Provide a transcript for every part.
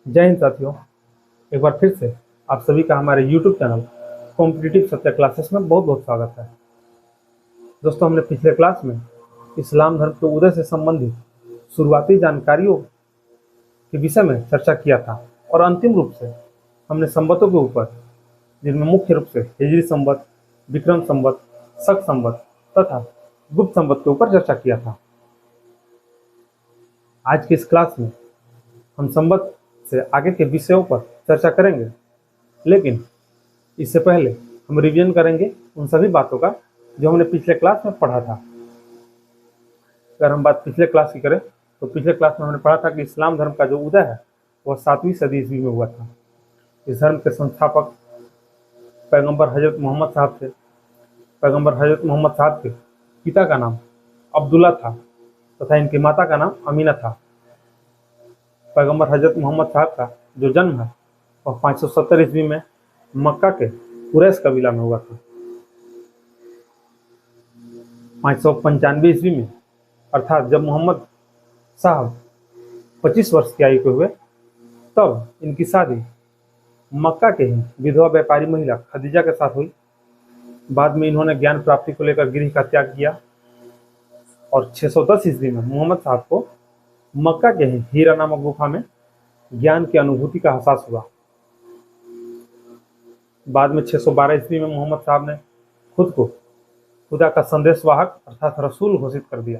जय हिंद साथियों। एक बार फिर से आप सभी का हमारे YouTube channel competitive Satya classes में बहुत बहुत स्वागत है। दोस्तों, हमने पिछले क्लास में इस्लाम धर्म के उदय से संबंधित शुरुआती जानकारियों के विषय में चर्चा किया था और अंतिम रूप से हमने संवतों के ऊपर, जिनमें मुख्य रूप से हिजरी संवत, विक्रम संवत, शक संवत तथा गुप्त संवत के ऊपर चर्चा किया था। आज की इस क्लास में हम संवत से आगे के विषयों पर चर्चा करेंगे, लेकिन इससे पहले हम रिवीजन करेंगे उन सभी बातों का जो हमने पिछले क्लास में पढ़ा था। अगर हम बात पिछले क्लास की करें तो पिछले क्लास में हमने पढ़ा था कि इस्लाम धर्म का जो उदय है वह 7वीं सदी ईस्वी में हुआ था। इस धर्म के संस्थापक पैगंबर हजरत मोहम्मद साहब थे। पैगंबर हजरत मोहम्मद साहब के पिता का नाम अब्दुल्ला था तथा इनकी माता का नाम अमीना था। पैगंबर हजरत मोहम्मद साहब का जो जन्म है वह 570 ईस्वी में मक्का के कुरैश कबीला में हुआ था। 595 ईस्वी में, अर्थात जब मोहम्मद साहब 25 वर्ष की आयु के हुए, तब इनकी शादी मक्का के ही विधवा व्यापारी महिला खदीजा के साथ हुई। बाद में इन्होंने ज्ञान प्राप्ति को लेकर गृह का त्याग किया और 610 ईस्वी में मोहम्मद साहब को मक्का के ही हीरा नामक गुफा में ज्ञान की अनुभूति का एहसास हुआ। बाद में 612 ईस्वी में मोहम्मद साहब ने खुद को खुदा का संदेशवाहक अर्थात रसूल घोषित कर दिया।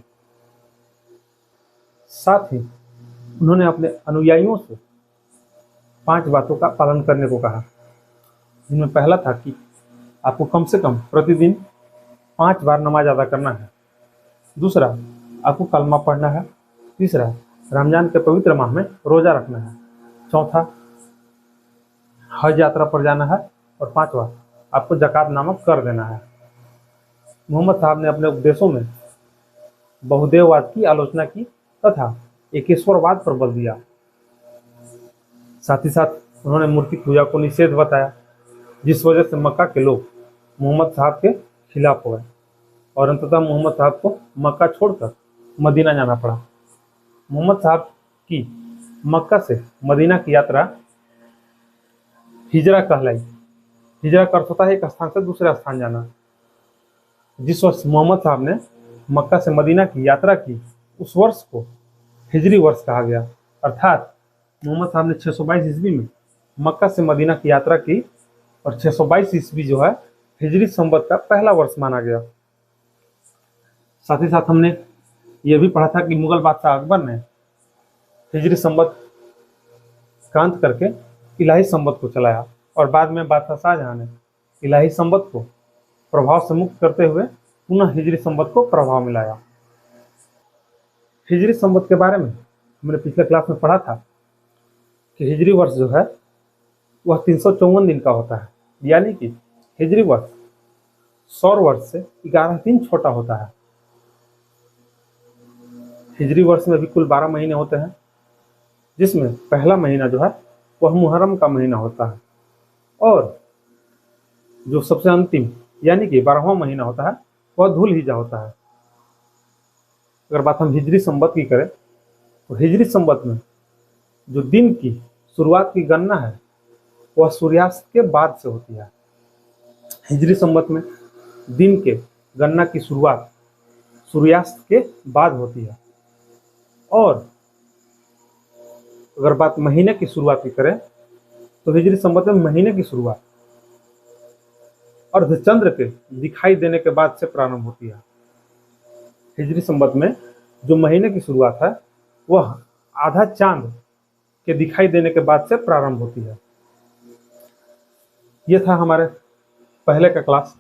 साथ ही उन्होंने अपने अनुयायियों से 5 बातों का पालन करने को कहा, जिनमें पहला था कि आपको कम से कम प्रतिदिन 5 बार नमाज अदा करना है। दूसरा, आपको कलमा पढ़ना है। तीसरा, रमजान के पवित्र माह में रोजा रखना है। चौथा, हज यात्रा पर जाना है। और 5वां, आपको ज़कात नामक कर देना है। मोहम्मद साहब ने अपने उपदेशों में बहुदेववाद की आलोचना की तथा एकेश्वरवाद पर बल दिया। साथ ही साथ उन्होंने मूर्ति पूजा को निषेध बताया, जिस वजह से मक्का के लोग मोहम्मद साहब के खिलाफ हो गए और अंततः मोहम्मद साहब को मक्का छोड़कर मदीना जाना पड़ा। मोहम्मद साहब की मक्का से मदीना की यात्रा हिजरा कहलाई। हिजरा का अर्थ होता है एक स्थान से दूसरे स्थान जाना। जिस वर्ष मोहम्मद साहब ने मक्का से मदीना की यात्रा की, उस वर्ष को हिजरी वर्ष कहा गया। अर्थात मोहम्मद साहब ने 622 ईस्वी में मक्का से मदीना की यात्रा की और 622 ईस्वी जो है हिजरी संवत का पहला वर्ष माना गया। साथ ही साथ हमने यह भी पढ़ा था कि मुगल बादशाह अकबर ने हिजरी संवत का अंत करके इलाही संवत को चलाया और बाद में बादशाह शाहजहां ने इलाही संवत को प्रभाव से मुक्त करते हुए पुनः हिजरी संवत को प्रभाव में लाया। हिजरी संवत के बारे में हमने पिछले क्लास में पढ़ा था कि हिजरी वर्ष जो है वह 354 दिन का होता है, यानी कि हिजरी वर्ष सौर वर्ष से 11 दिन छोटा होता है। हिजरी वर्ष में भी कुल 12 महीने होते हैं, जिसमें पहला महीना जो है वह मुहर्रम का महीना होता है और जो सबसे अंतिम यानी कि 12वां महीना होता है वह धुल हिज्जा होता है। अगर बात हम हिजरी संवत की करें तो हिजरी संवत में जो दिन की शुरुआत की गणना है वह सूर्यास्त के बाद से होती है। हिजरी संवत में दिन के गणना की शुरुआत सूर्यास्त के बाद होती है और अगर बात महीने की शुरुआत की करें तो हिजरी संवत में महीने की शुरुआत अर्धचंद्र के दिखाई देने के बाद से प्रारंभ होती है। हिजरी संवत में जो महीने की शुरुआत है वह आधा चांद के दिखाई देने के बाद से प्रारंभ होती है। यह था हमारे पहले का क्लास,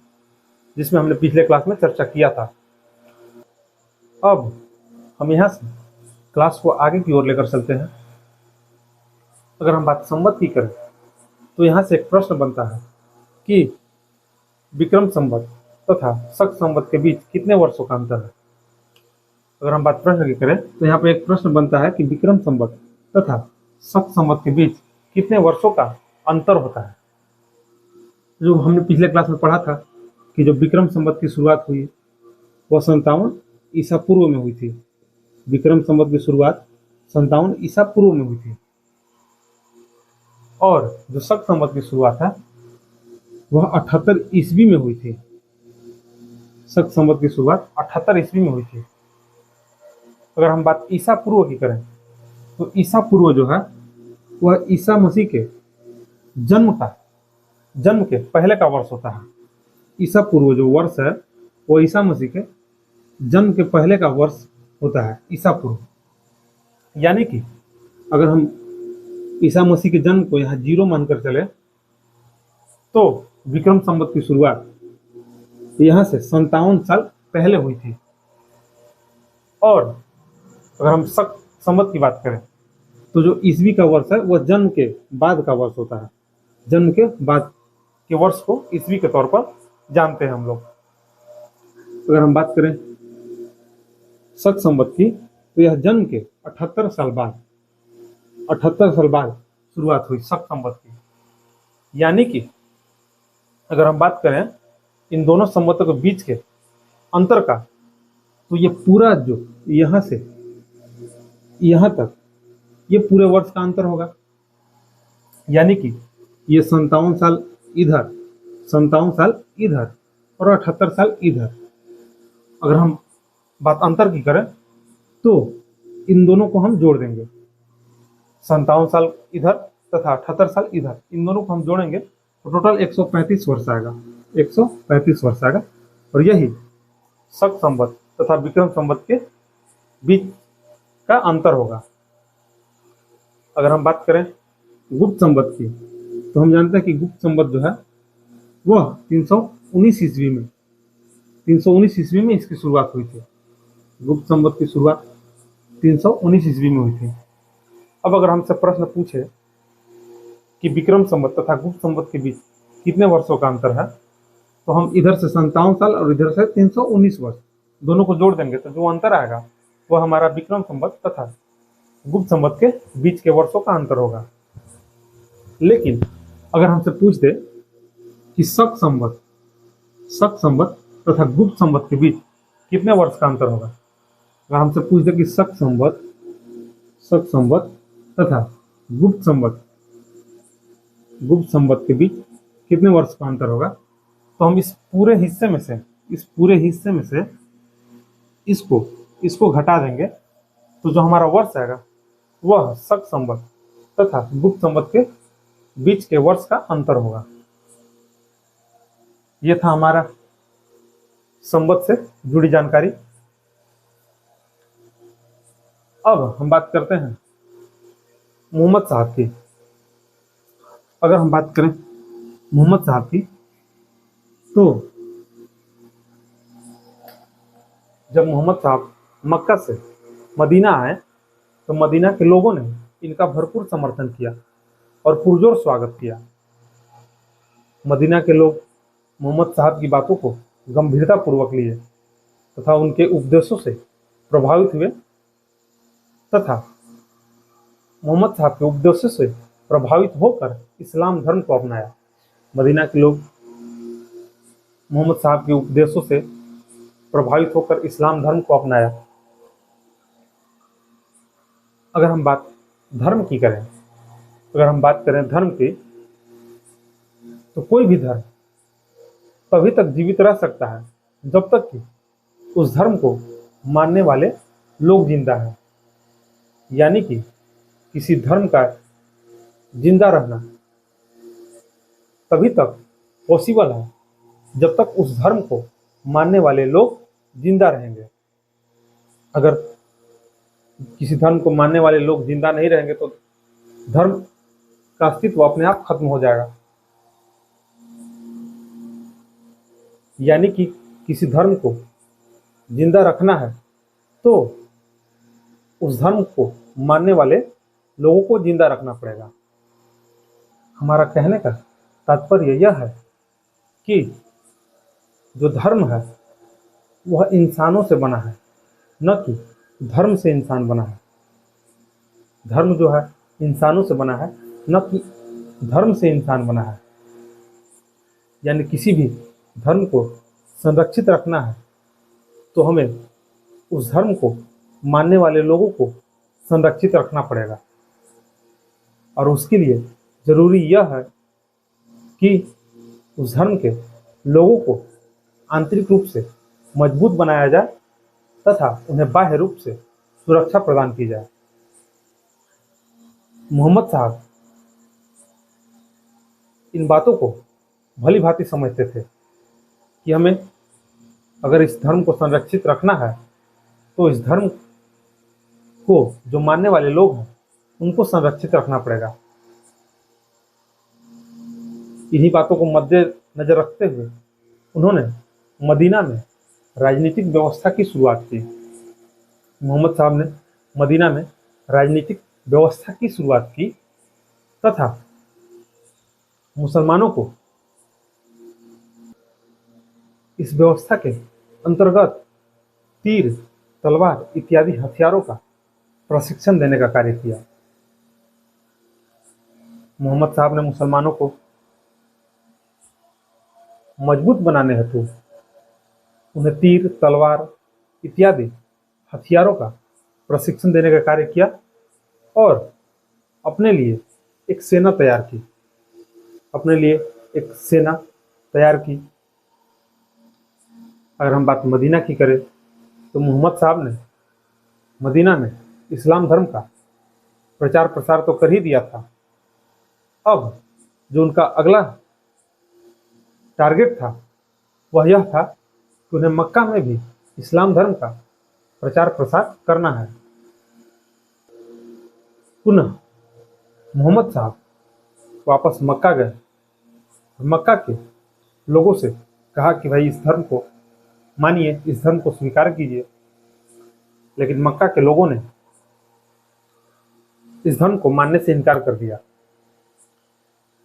जिसमें हमने पिछले क्लास में चर्चा किया था। अब हम यहाँ से क्लास को आगे की ओर लेकर चलते हैं। अगर हम बात संवत की करें तो यहाँ से एक प्रश्न बनता है कि विक्रम संवत तथा शक संवत के बीच कितने वर्षों का अंतर है। अगर हम बात प्रश्न की करें तो यहाँ पर एक प्रश्न बनता है कि विक्रम संवत तथा शक संवत के बीच कितने वर्षों का अंतर होता है। जो हमने पिछले क्लास में पढ़ा था कि जो विक्रम संवत की शुरुआत हुई वह 57 ईसा पूर्व में हुई थी। विक्रम संवत की शुरुआत 57 ईसा पूर्व में हुई थी। और जो शक संवत की शुरुआत है वह 78 ईस्वी में हुई थी। शक संवत की शुरुआत 78 ईस्वी में हुई थी। अगर हम बात ईसा पूर्व की करें तो ईसा पूर्व जो है वह ईसा मसीह के जन्म के पहले का वर्ष होता है। ईसा पूर्व जो वर्ष है वो ईसा मसीह के जन्म के पहले का वर्ष होता है, ईसा पूर्व। यानी कि अगर हम ईसा मसीह के जन्म को यहाँ 0 मानकर चले तो विक्रम संवत की शुरुआत यहाँ से 57 साल पहले हुई थी। और अगर हम शक संवत की बात करें तो जो ईस्वी का वर्ष है वह जन्म के बाद का वर्ष होता है। जन्म के बाद के वर्ष को ईस्वी के तौर पर जानते हैं हम लोग। अगर हम बात करें शक संवत की तो यह जन्म के 78 साल बाद शुरुआत हुई शक संवत की। यानी कि अगर हम बात करें इन दोनों संवतों के बीच के अंतर का तो ये पूरा जो यहाँ से यहाँ तक ये पूरे वर्ष का अंतर होगा। यानी कि ये 57 साल इधर, 57 साल इधर और 78 साल इधर। अगर हम बात अंतर की करें तो इन दोनों को हम जोड़ देंगे, 57 साल इधर तथा 78 साल इधर, इन दोनों को हम जोड़ेंगे तो टोटल 135 वर्ष आएगा, 135 वर्ष आएगा। और यही शक संवत तथा विक्रम संवत के बीच का अंतर होगा। अगर हम बात करें गुप्त संवत की तो हम जानते हैं कि गुप्त संवत जो है वह 319 ईस्वी में इसकी शुरुआत हुई थी। गुप्त संवत की शुरुआत 319 ईस्वी में हुई थी। अब अगर हमसे प्रश्न पूछे कि विक्रम संवत तथा गुप्त संवत के बीच कितने वर्षों का अंतर है तो हम इधर से 57 साल और इधर से 319 वर्ष दोनों को जोड़ देंगे तो जो अंतर आएगा वह हमारा विक्रम संवत तथा गुप्त संवत के बीच के वर्षों का अंतर होगा। लेकिन अगर हमसे पूछ दे कि शक संवत तथा गुप्त संवत के बीच कितने वर्ष का अंतर होगा, अगर हमसे पूछ दे कि शक संवत तथा गुप्त संवत के बीच कितने वर्ष का अंतर होगा तो हम इस पूरे हिस्से में से इसको घटा देंगे तो जो हमारा वर्ष आएगा वह शक संवत तथा गुप्त संवत के बीच के वर्ष का अंतर होगा। यह था हमारा संवत से जुड़ी जानकारी। अब हम बात करते हैं मोहम्मद साहब की। अगर हम बात करें मोहम्मद साहब की तो जब मोहम्मद साहब मक्का से मदीना आए तो मदीना के लोगों ने इनका भरपूर समर्थन किया और पुरजोर स्वागत किया। मदीना के लोग मोहम्मद साहब की बातों को गंभीरता पूर्वक लिए तथा उनके उपदेशों से प्रभावित हुए तथा मोहम्मद साहब के उपदेशों से प्रभावित होकर इस्लाम धर्म को अपनाया। मदीना के लोग मोहम्मद साहब के उपदेशों से प्रभावित होकर इस्लाम धर्म को अपनाया। अगर हम बात धर्म की करें, अगर हम बात करें धर्म की तो कोई भी धर्म तभी तक जीवित रह सकता है जब तक कि उस धर्म को मानने वाले लोग जिंदा हैं। यानी कि किसी धर्म का जिंदा रहना तभी तक पॉसिबल है जब तक उस धर्म को मानने वाले लोग जिंदा रहेंगे। अगर किसी धर्म को मानने वाले लोग जिंदा नहीं रहेंगे तो धर्म का अस्तित्व अपने आप खत्म हो जाएगा। यानी कि किसी धर्म को जिंदा रखना है तो उस धर्म को मानने वाले लोगों को जिंदा रखना पड़ेगा। हमारा कहने का तात्पर्य यह है कि जो धर्म है वह इंसानों से बना है, न कि धर्म से इंसान बना है। धर्म जो है इंसानों से बना है, न कि धर्म से इंसान बना है। यानी किसी भी धर्म को संरक्षित रखना है तो हमें उस धर्म को मानने वाले लोगों को संरक्षित रखना पड़ेगा और उसके लिए जरूरी यह है कि उस धर्म के लोगों को आंतरिक रूप से मजबूत बनाया जाए तथा उन्हें बाह्य रूप से सुरक्षा प्रदान की जाए। मोहम्मद साहब इन बातों को भली भांति समझते थे कि हमें अगर इस धर्म को संरक्षित रखना है तो इस धर्म को जो मानने वाले लोग हैं उनको संरक्षित रखना पड़ेगा। इन्हीं बातों को मद्देनजर रखते हुए उन्होंने मदीना में राजनीतिक व्यवस्था की शुरुआत की। मोहम्मद साहब ने मदीना में राजनीतिक व्यवस्था की शुरुआत की तथा मुसलमानों को इस व्यवस्था के अंतर्गत तीर, तलवार इत्यादि हथियारों का प्रशिक्षण देने का कार्य किया। मोहम्मद साहब ने मुसलमानों को मजबूत बनाने हेतु उन्हें तीर, तलवार इत्यादि हथियारों का प्रशिक्षण देने का कार्य किया और अपने लिए एक सेना तैयार की। अगर हम बात मदीना की करें तो मोहम्मद साहब ने मदीना में इस्लाम धर्म का प्रचार प्रसार तो कर ही दिया था। अब जो उनका अगला टारगेट था वह यह था कि उन्हें मक्का में भी इस्लाम धर्म का प्रचार प्रसार करना है। पुनः मोहम्मद साहब वापस मक्का गए। मक्का के लोगों से कहा कि भाई इस धर्म को मानिए, इस धर्म को स्वीकार कीजिए। लेकिन मक्का के लोगों ने इस धर्म को मानने से इनकार कर दिया।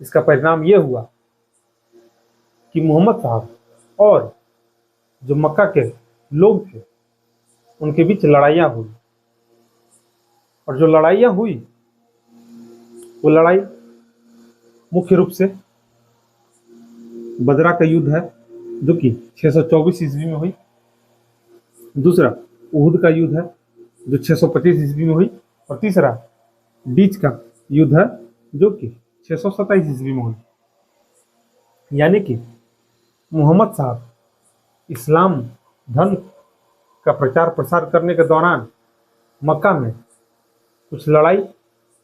इसका परिणाम यह हुआ कि मोहम्मद साहब और जो मक्का के लोग थे उनके बीच लड़ाइयाँ हुई और जो लड़ाइयाँ हुई वो लड़ाई मुख्य रूप से बदरा का युद्ध है जो कि 624 ईस्वी में हुई। दूसरा उहुद का युद्ध है जो 625 ईस्वी में हुई और तीसरा डीच का युद्ध है जो कि 627 ईस्वी में हुई। यानी कि मोहम्मद साहब इस्लाम धर्म का प्रचार प्रसार करने के दौरान मक्का में कुछ लड़ाई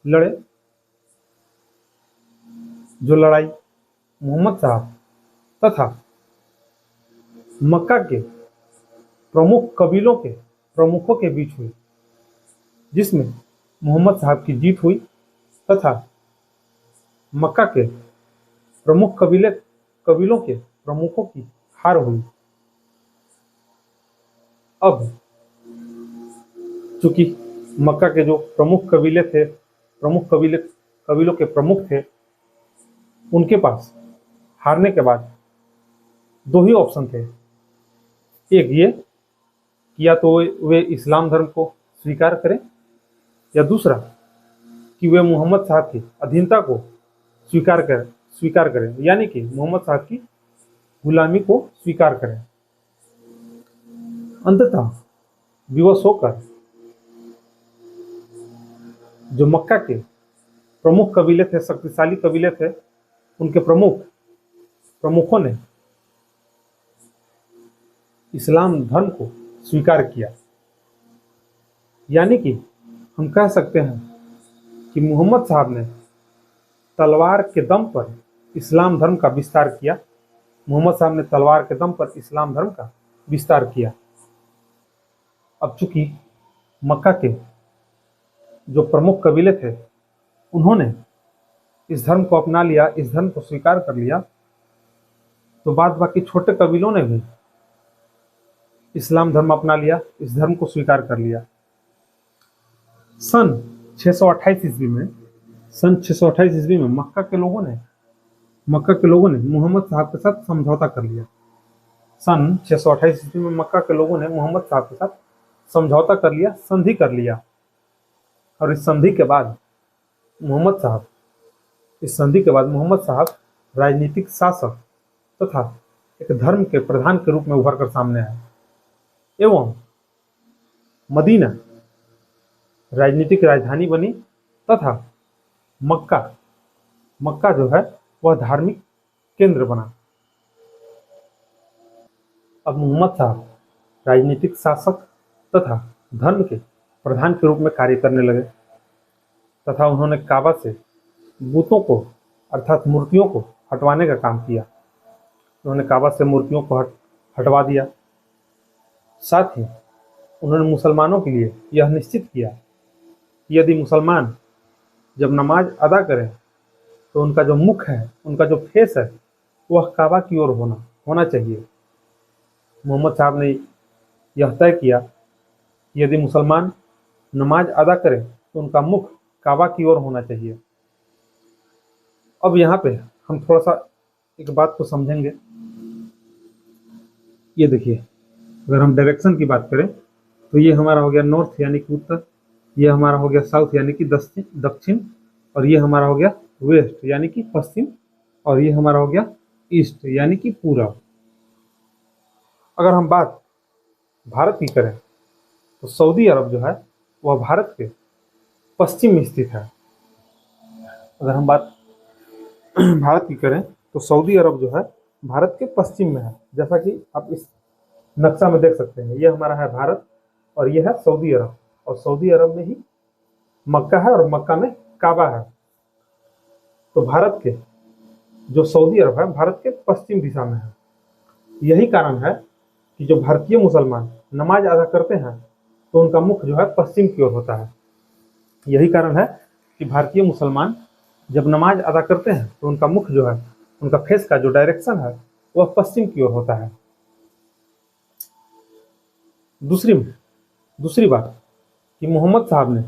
लड़े, जो लड़ाई मोहम्मद साहब तथा मक्का के प्रमुख कबीलों के प्रमुखों के बीच हुई, जिसमें मोहम्मद साहब की जीत हुई तथा मक्का के प्रमुख कबीलों के प्रमुखों की हार हुई। अब चूंकि मक्का के जो प्रमुख कबीलों के प्रमुख थे, उनके पास हारने के बाद दो ही ऑप्शन थे। एक ये कि या तो वे इस्लाम धर्म को स्वीकार करें या दूसरा कि वे मोहम्मद साहब की अधीनता को स्वीकार करें, यानी कि मोहम्मद साहब की गुलामी को स्वीकार करें। अंततः विवश होकर जो मक्का के प्रमुख कबीले थे, शक्तिशाली कबीले थे, उनके प्रमुखों ने इस्लाम धर्म को स्वीकार किया। यानी कि हम कह सकते हैं कि मोहम्मद साहब ने तलवार के दम पर इस्लाम धर्म का विस्तार किया। मोहम्मद साहब ने तलवार के दम पर इस्लाम धर्म का विस्तार किया। अब चूंकि मक्का के जो प्रमुख कबीले थे उन्होंने इस धर्म को अपना लिया, इस धर्म को स्वीकार कर लिया, तो बाद बाकी छोटे कबीलों ने भी इस्लाम धर्म अपना लिया, इस धर्म को स्वीकार कर लिया। सन 628 ईस्वी में मक्का के लोगों ने मोहम्मद साहब के साथ समझौता कर लिया। सन 628 ईस्वी में मक्का के लोगों ने मोहम्मद साहब के साथ समझौता कर लिया, संधि कर लिया। और इस संधि के बाद मोहम्मद साहब राजनीतिक शासक तथा एक धर्म के प्रधान के रूप में उभर कर सामने आए एवं मदीना राजनीतिक राजधानी बनी तथा मक्का मक्का जो है वह धार्मिक केंद्र बना। अब मोहम्मद साहब राजनीतिक शासक तथा धर्म के प्रधान के रूप में कार्य करने लगे तथा उन्होंने काबा से बुतों को अर्थात मूर्तियों को हटवाने का काम किया। उन्होंने काबा से मूर्तियों को हटवा दिया। साथ ही उन्होंने मुसलमानों के लिए यह निश्चित किया कि यदि मुसलमान जब नमाज अदा करें तो उनका जो मुख है, उनका जो फेस है, वह काबा की ओर होना चाहिए। मोहम्मद साहब ने यह तय किया कि यदि मुसलमान नमाज अदा करें तो उनका मुख काबा की ओर होना चाहिए। अब यहाँ पे हम थोड़ा सा एक बात को समझेंगे। ये देखिए, अगर हम डायरेक्शन की बात करें तो ये हमारा हो गया नॉर्थ यानी कि उत्तर, ये हमारा हो गया साउथ यानी कि दक्षिण, और ये हमारा हो गया वेस्ट यानी कि पश्चिम, और ये हमारा हो गया ईस्ट यानी कि पूरब। अगर हम बात भारत की करें तो सऊदी अरब जो है वह भारत के पश्चिम में स्थित है। अगर हम बात भारत की करें तो सऊदी अरब जो है भारत के पश्चिम में है। जैसा कि आप इस नक्शा में देख सकते हैं, ये हमारा है भारत और ये है सऊदी अरब, और सऊदी अरब में ही मक्का है और मक्का में काबा है। तो भारत के जो सऊदी अरब है भारत के पश्चिम दिशा में है। यही कारण है कि जो भारतीय मुसलमान नमाज अदा करते हैं तो उनका मुख जो है पश्चिम की ओर होता है। यही कारण है कि भारतीय मुसलमान जब नमाज अदा करते हैं तो उनका मुख जो है, उनका फेस का जो डायरेक्शन है वह पश्चिम की ओर होता है। दूसरी बात कि मोहम्मद साहब ने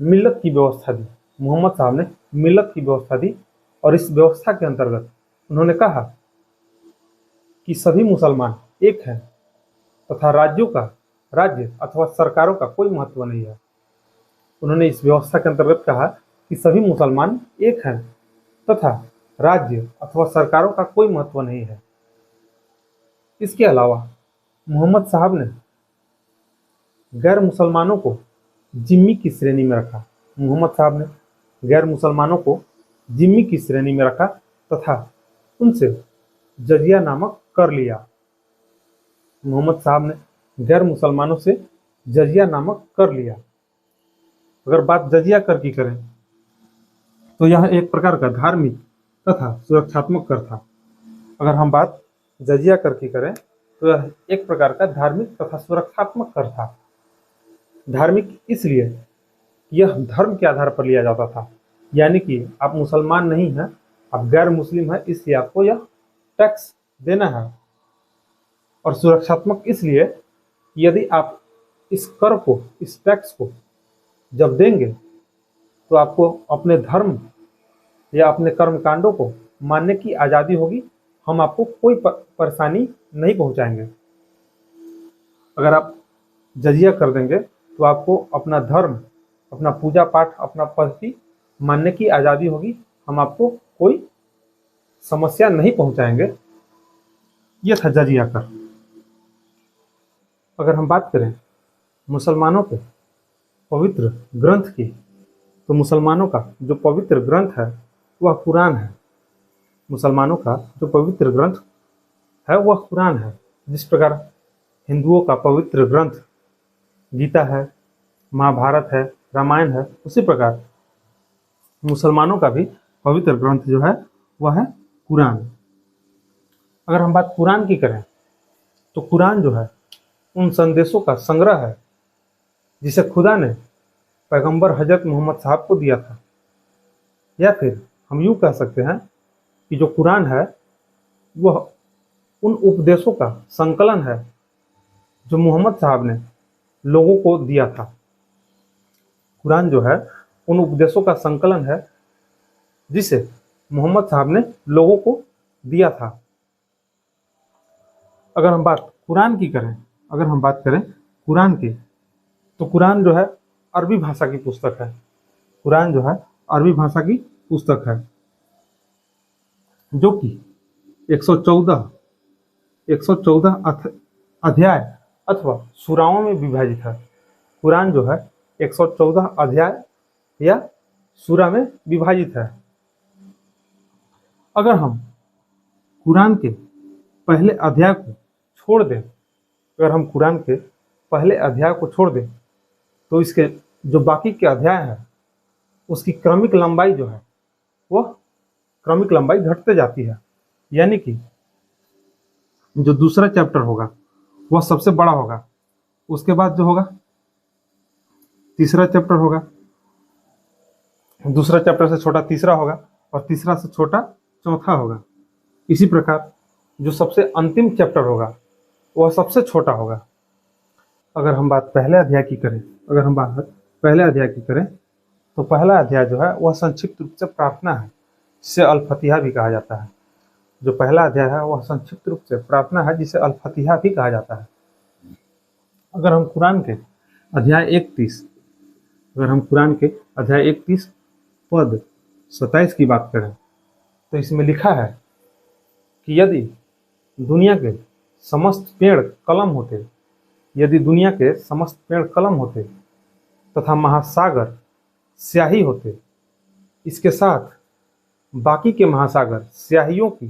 मिल्लत की व्यवस्था दी। मोहम्मद साहब ने मिल्लत की व्यवस्था दी और इस व्यवस्था के अंतर्गत उन्होंने कहा कि सभी मुसलमान एक हैं तथा राज्य अथवा सरकारों का कोई महत्व नहीं है। उन्होंने इस व्यवस्था के अंतर्गत कहा कि सभी मुसलमान एक हैं तथा राज्य अथवा सरकारों का कोई महत्व नहीं है। इसके अलावा मोहम्मद साहब ने गैर मुसलमानों को जिम्मी की श्रेणी में रखा। मोहम्मद साहब ने गैर मुसलमानों को जिम्मी की श्रेणी में रखा तथा उनसे जजिया नामक कर लिया। मोहम्मद साहब ने गैर मुसलमानों से जजिया नामक कर लिया। अगर बात जजिया कर की करें तो यह एक प्रकार का धार्मिक तथा सुरक्षात्मक कर था। अगर हम बात जजिया कर की करें तो यह एक प्रकार का धार्मिक तथा सुरक्षात्मक कर था। धार्मिक इसलिए यह धर्म के आधार पर लिया जाता था, यानी कि आप मुसलमान नहीं हैं, आप गैर मुस्लिम हैं, इसलिए आपको यह टैक्स देना है। और सुरक्षात्मक इसलिए यदि आप इस कर को, इस टैक्स को जब देंगे तो आपको अपने धर्म या अपने कर्मकांडों को मानने की आज़ादी होगी। हम आपको कोई परेशानी नहीं पहुंचाएंगे। अगर आप जजिया कर देंगे तो आपको अपना धर्म, अपना पूजा पाठ, अपना पद्धति मानने की आज़ादी होगी। हम आपको कोई समस्या नहीं पहुंचाएंगे। यह था जजिया कर। अगर हम बात करें मुसलमानों के पवित्र ग्रंथ की तो मुसलमानों का जो पवित्र ग्रंथ है वह कुरान है। मुसलमानों का जो पवित्र ग्रंथ है वह कुरान है। जिस प्रकार हिंदुओं का पवित्र ग्रंथ गीता है, महाभारत है, रामायण है, उसी प्रकार मुसलमानों का भी पवित्र ग्रंथ जो है वह है कुरान। अगर हम बात कुरान की करें तो कुरान जो है उन संदेशों का संग्रह है जिसे खुदा ने पैगंबर हजरत मोहम्मद साहब को दिया था। या फिर हम यूँ कह सकते हैं कि जो कुरान है वह उन उपदेशों का संकलन है जो मोहम्मद साहब ने लोगों को दिया था। कुरान जो है उन उपदेशों का संकलन है जिसे मोहम्मद साहब ने लोगों को दिया था। अगर हम बात करें कुरान की तो कुरान जो है अरबी भाषा की पुस्तक है। कुरान जो है अरबी भाषा की पुस्तक है जो कि 114 अध्याय अथवा सूराओं में विभाजित है। कुरान जो है 114 अध्याय या सूरा में विभाजित है। अगर हम कुरान के पहले अध्याय को छोड़ दें, अगर हम कुरान के पहले अध्याय को छोड़ दें तो इसके जो बाकी के अध्याय है उसकी क्रमिक लंबाई जो है वह क्रमिक लंबाई घटते जाती है। यानी कि जो दूसरा चैप्टर होगा वह सबसे बड़ा होगा, उसके बाद जो होगा तीसरा चैप्टर होगा, दूसरा चैप्टर से छोटा तीसरा होगा और तीसरा से छोटा चौथा होगा। इसी प्रकार जो सबसे अंतिम चैप्टर होगा वह सबसे छोटा होगा। अगर हम बात पहले अध्याय की करें तो पहला अध्याय जो है वह संक्षिप्त रूप से प्रार्थना है, जिसे अल फतिहा भी कहा जाता है। जो पहला अध्याय है वह संक्षिप्त रूप से प्रार्थना है, जिसे अल फतिहा भी कहा जाता है। अगर हम कुरान के अध्याय 31 पद 27 की बात करें तो इसमें लिखा है कि यदि दुनिया के समस्त पेड़ कलम होते तथा महासागर स्याही होते, इसके साथ बाकी के महासागर स्याहियों की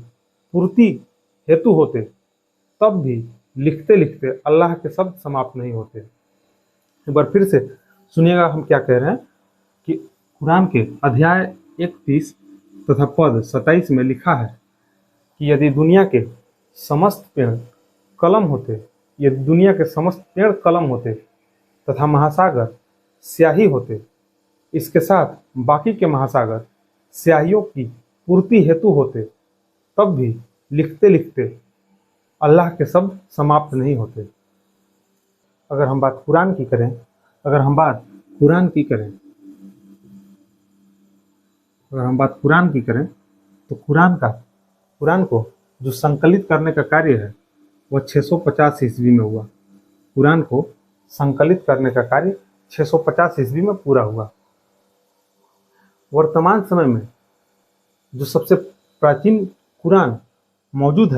पूर्ति हेतु होते, तब भी लिखते लिखते अल्लाह के शब्द समाप्त नहीं होते। एक बार फिर से सुनिएगा हम क्या कह रहे हैं कि कुरान के अध्याय 31 तथा पद 27 में लिखा है कि यदि दुनिया के समस्त पेड़ कलम होते तथा महासागर स्याही होते, इसके साथ बाकी के महासागर स्याहियों की पूर्ति हेतु होते, तब भी लिखते लिखते अल्लाह के शब्द समाप्त नहीं होते। अगर हम बात कुरान की करें तो कुरान को जो संकलित करने का कार्य है वह 650 ईस्वी में हुआ। कुरान को संकलित करने का कार्य 650 ईस्वी में पूरा हुआ। वर्तमान समय में जो सबसे प्राचीन कुरान मौजूद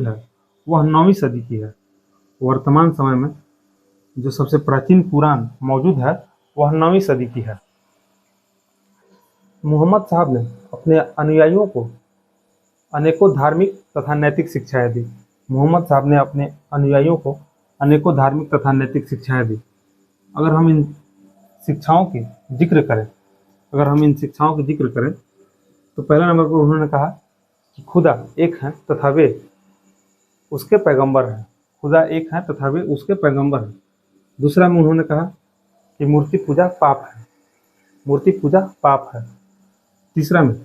है वह 9वीं सदी की है। वर्तमान समय में जो सबसे प्राचीन कुरान मौजूद है वह 9वीं सदी की है। मोहम्मद साहब ने अपने अनुयायियों को अनेकों धार्मिक तथा नैतिक शिक्षाएं दी। अगर हम इन शिक्षाओं की जिक्र करें तो पहला नंबर पर उन्होंने कहा कि खुदा एक है तथा वे उसके पैगंबर हैं। दूसरा में उन्होंने कहा कि मूर्ति पूजा पाप है। तीसरा में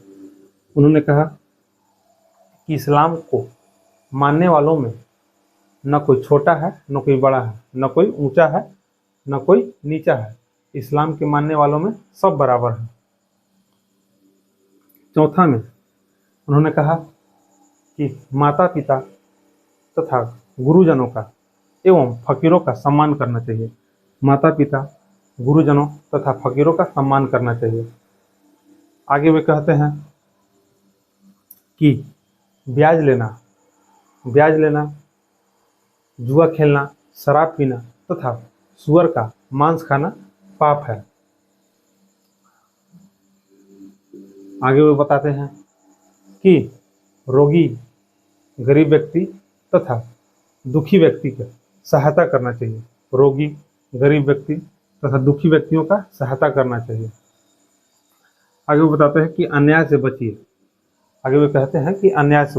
उन्होंने कहा कि इस्लाम को मानने वालों में न कोई छोटा है न कोई बड़ा है, न कोई ऊंचा है न कोई नीचा है, इस्लाम के मानने वालों में सब बराबर हैं। चौथा में उन्होंने कहा कि माता पिता तथा गुरुजनों का एवं फकीरों का सम्मान करना चाहिए। आगे वे कहते हैं कि ब्याज लेना, जुआ खेलना, शराब पीना तथा सूअर का मांस खाना पाप है। आगे वे बताते हैं कि रोगी, गरीब व्यक्ति तथा दुखी व्यक्ति की सहायता करना चाहिए। व्यक्तियों का सहायता करना चाहिए। आगे वो बताते हैं कि अन्याय से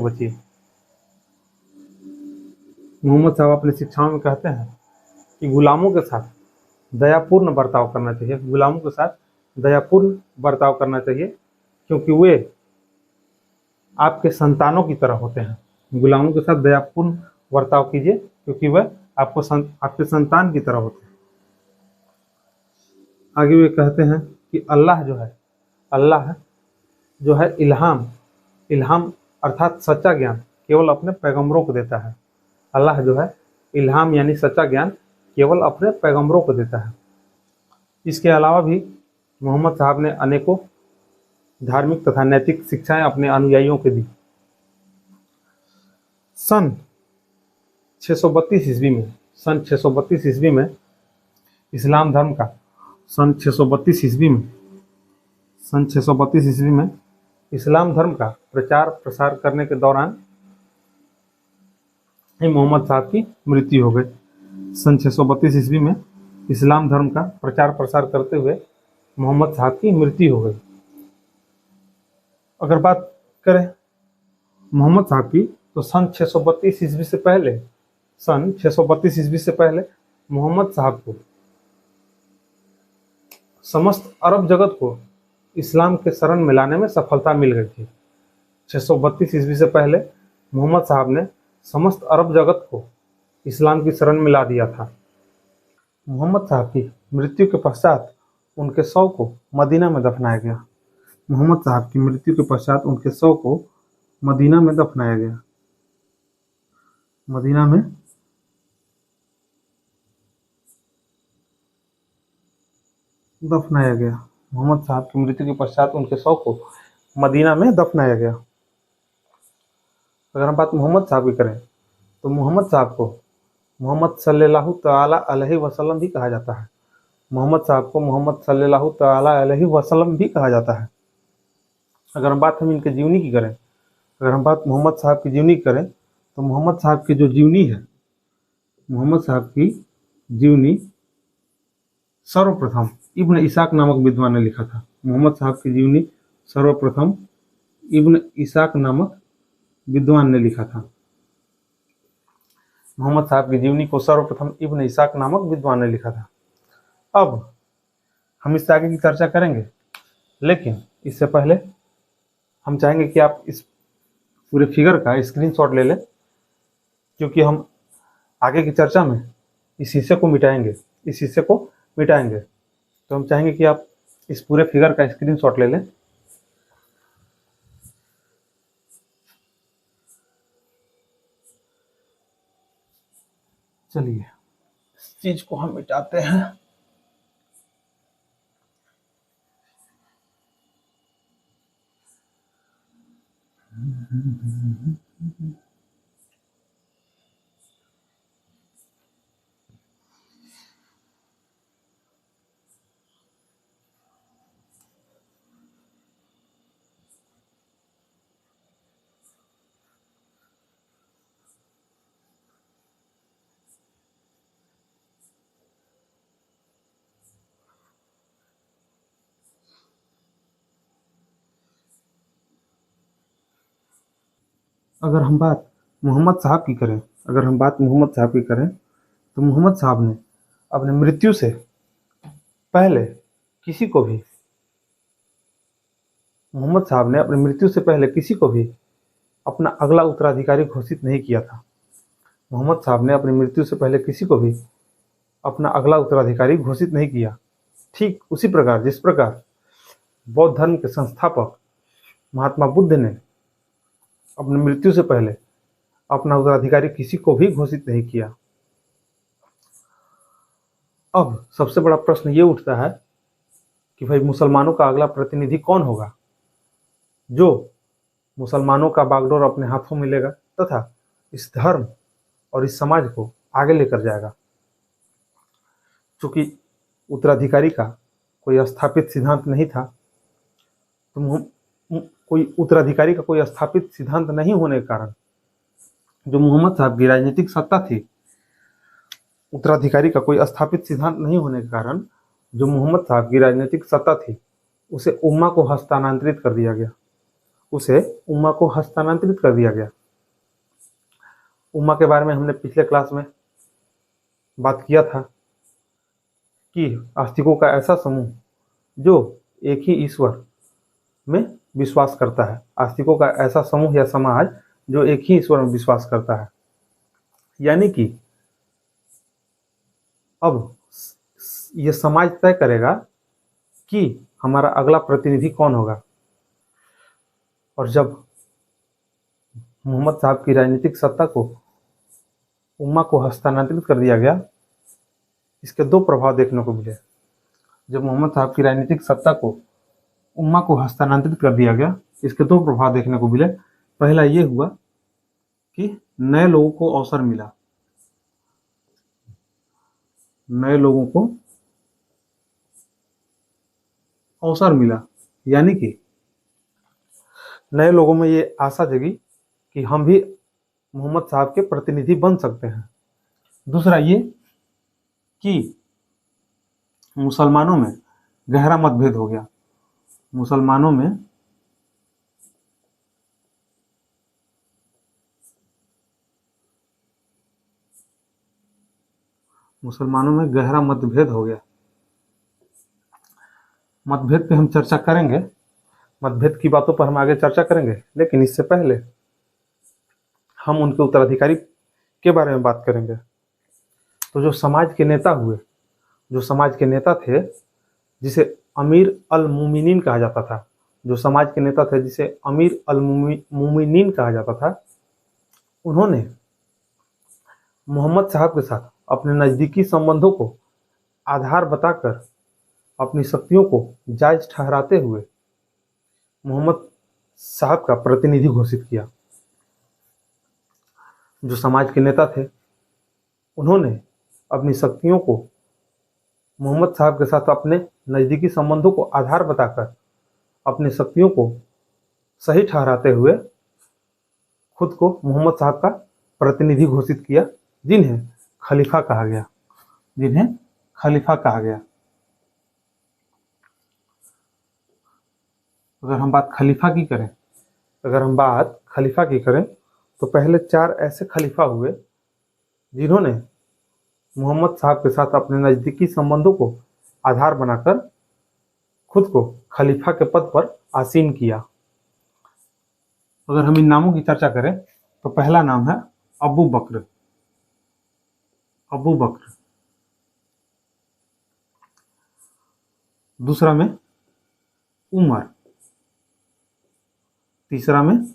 बचिए। मोहम्मद साहब अपनी शिक्षाओं में कहते हैं कि गुलामों के साथ दयापूर्ण बर्ताव करना चाहिए, क्योंकि वे आपके संतानों की तरह होते हैं। गुलामों के साथ दयापूर्ण बर्ताव कीजिए, क्योंकि वह आपके संतान की तरह होते हैं। आगे वे कहते हैं कि अल्लाह जो है इल्हाम अर्थात सच्चा ज्ञान केवल अपने पैगंबरों को देता है। अल्लाह जो है इल्हाम यानी सच्चा ज्ञान केवल अपने पैगंबरों को देता है। इसके अलावा भी मोहम्मद साहब ने अनेकों धार्मिक तथा नैतिक शिक्षाएं अपने अनुयायियों को दी। सन 632 ईस्वी में इस्लाम धर्म का सन 632 ईस्वी में इस्लाम धर्म का प्रचार प्रसार करने के दौरान ही मोहम्मद साहब की मृत्यु हो गई। सन 632 ईस्वी में इस्लाम धर्म का प्रचार प्रसार करते हुए मोहम्मद साहब की मृत्यु हो गई। अगर बात करें मोहम्मद साहब की तो सन 632 ईस्वी से पहले मोहम्मद साहब को समस्त अरब जगत को इस्लाम के शरण में लाने में सफलता मिल गई थी। 632 ईस्वी से पहले मोहम्मद साहब ने समस्त अरब जगत को इस्लाम की शरण में ला दिया था। मोहम्मद साहब की मृत्यु के पश्चात उनके शव को मदीना में दफनाया गया। मोहम्मद साहब की मृत्यु के पश्चात उनके शव को मदीना में दफनाया गया। मदीना में दफनाया गया। मोहम्मद साहब की मृत्यु के पश्चात उनके शव को मदीना में दफनाया गया। अगर हम बात मोहम्मद साहब की करें तो मोहम्मद साहब को मोहम्मद सल्लल्लाहु तआला अलैहि वसल्लम भी कहा जाता है। मोहम्मद साहब को मोहम्मद सल्लल्लाहु तआला अलैहि वसल्लम भी कहा जाता है। अगर हम बात इनके जीवनी की करें, अगर हम बात मोहम्मद साहब की जीवनी की करें तो मोहम्मद साहब की जो जीवनी है, मोहम्मद साहब की जीवनी सर्वप्रथम इब्न इसाक नामक विद्वान ने लिखा था। मोहम्मद साहब की जीवनी सर्वप्रथम इब्न इसाक नामक विद्वान ने लिखा था। मोहम्मद साहब की जीवनी को सर्वप्रथम इब्न इसाक नामक विद्वान ने लिखा था। अब हम इससे आगे की चर्चा करेंगे, लेकिन इससे पहले हम चाहेंगे कि आप इस पूरे फिगर का स्क्रीनशॉट ले लें, क्योंकि हम आगे की चर्चा में इस हिस्से को मिटाएंगे। तो हम चाहेंगे कि आप इस पूरे फिगर का स्क्रीनशॉट ले लें। चलिए इस चीज को हम मिटाते हैं। अगर हम बात मोहम्मद साहब की करें तो मोहम्मद साहब ने अपने मृत्यु से पहले किसी को भी अपना अगला उत्तराधिकारी घोषित नहीं किया था। मोहम्मद साहब ने अपनी मृत्यु से पहले किसी को भी अपना अगला उत्तराधिकारी घोषित नहीं किया। ठीक उसी प्रकार जिस प्रकार बौद्ध धर्म के संस्थापक महात्मा बुद्ध ने अपनी मृत्यु से पहले अपना उत्तराधिकारी किसी को भी घोषित नहीं किया। अब सबसे बड़ा प्रश्न ये उठता है कि भाई मुसलमानों का अगला प्रतिनिधि कौन होगा, जो मुसलमानों का बागडोर अपने हाथों में लेगा तथा इस धर्म और इस समाज को आगे लेकर जाएगा। चूंकि उत्तराधिकारी का कोई स्थापित सिद्धांत नहीं था, तो उत्तराधिकारी का कोई स्थापित सिद्धांत नहीं होने के कारण जो मोहम्मद साहब की राजनीतिक सत्ता थी, उत्तराधिकारी का कोई स्थापित सिद्धांत नहीं होने के कारण जो मोहम्मद साहब की राजनीतिक सत्ता थी उसे उम्मा को हस्तांतरित कर दिया गया। उम्मा के बारे में हमने पिछले क्लास में बात किया था कि आस्तिकों का ऐसा समूह जो एक ही ईश्वर में विश्वास करता है। आस्तिकों का ऐसा समूह या समाज जो एक ही ईश्वर में विश्वास करता है। यानी कि अब यह समाज तय करेगा कि हमारा अगला प्रतिनिधि कौन होगा। और जब मोहम्मद साहब की राजनीतिक सत्ता को उम्मा को हस्तांतरित कर दिया गया, इसके दो प्रभाव देखने को मिले। जब मोहम्मद साहब की राजनीतिक सत्ता को उम्मा को हस्तांतरित कर दिया गया, इसके दो प्रभाव देखने को मिले। पहला ये हुआ कि नए लोगों को अवसर मिला, यानी कि नए लोगों में ये आशा जगी कि हम भी मोहम्मद साहब के प्रतिनिधि बन सकते हैं। दूसरा ये कि मुसलमानों में गहरा मतभेद हो गया। मुसलमानों में गहरा मतभेद हो गया। मतभेद पे हम चर्चा करेंगे, मतभेद की बातों पर हम आगे चर्चा करेंगे, लेकिन इससे पहले हम उनके उत्तराधिकारी के बारे में बात करेंगे। तो जो समाज के नेता हुए, जो समाज के नेता थे जिसे अमीर अल मोमिनीन कहा जाता था, जो समाज के नेता थे जिसे अमीर अल मोमिनीन कहा जाता था, उन्होंने मोहम्मद साहब के साथ अपने नज़दीकी संबंधों को आधार बताकर अपनी शक्तियों को जायज ठहराते हुए मोहम्मद साहब का प्रतिनिधि घोषित किया। जो समाज के नेता थे उन्होंने अपनी शक्तियों को मोहम्मद साहब के साथ अपने नज़दीकी संबंधों को आधार बताकर अपनी शक्तियों को सही ठहराते हुए खुद को मोहम्मद साहब का प्रतिनिधि घोषित किया, जिन्हें खलीफा कहा गया, जिन्हें खलीफा कहा गया। अगर हम बात खलीफा की करें, तो पहले 4 ऐसे खलीफा हुए जिन्होंने मोहम्मद साहब के साथ अपने नज़दीकी संबंधों को आधार बनाकर खुद को खलीफा के पद पर आसीन किया। अगर हम इन नामों की चर्चा करें तो पहला नाम है अबू बकर। दूसरा में उमर, तीसरा में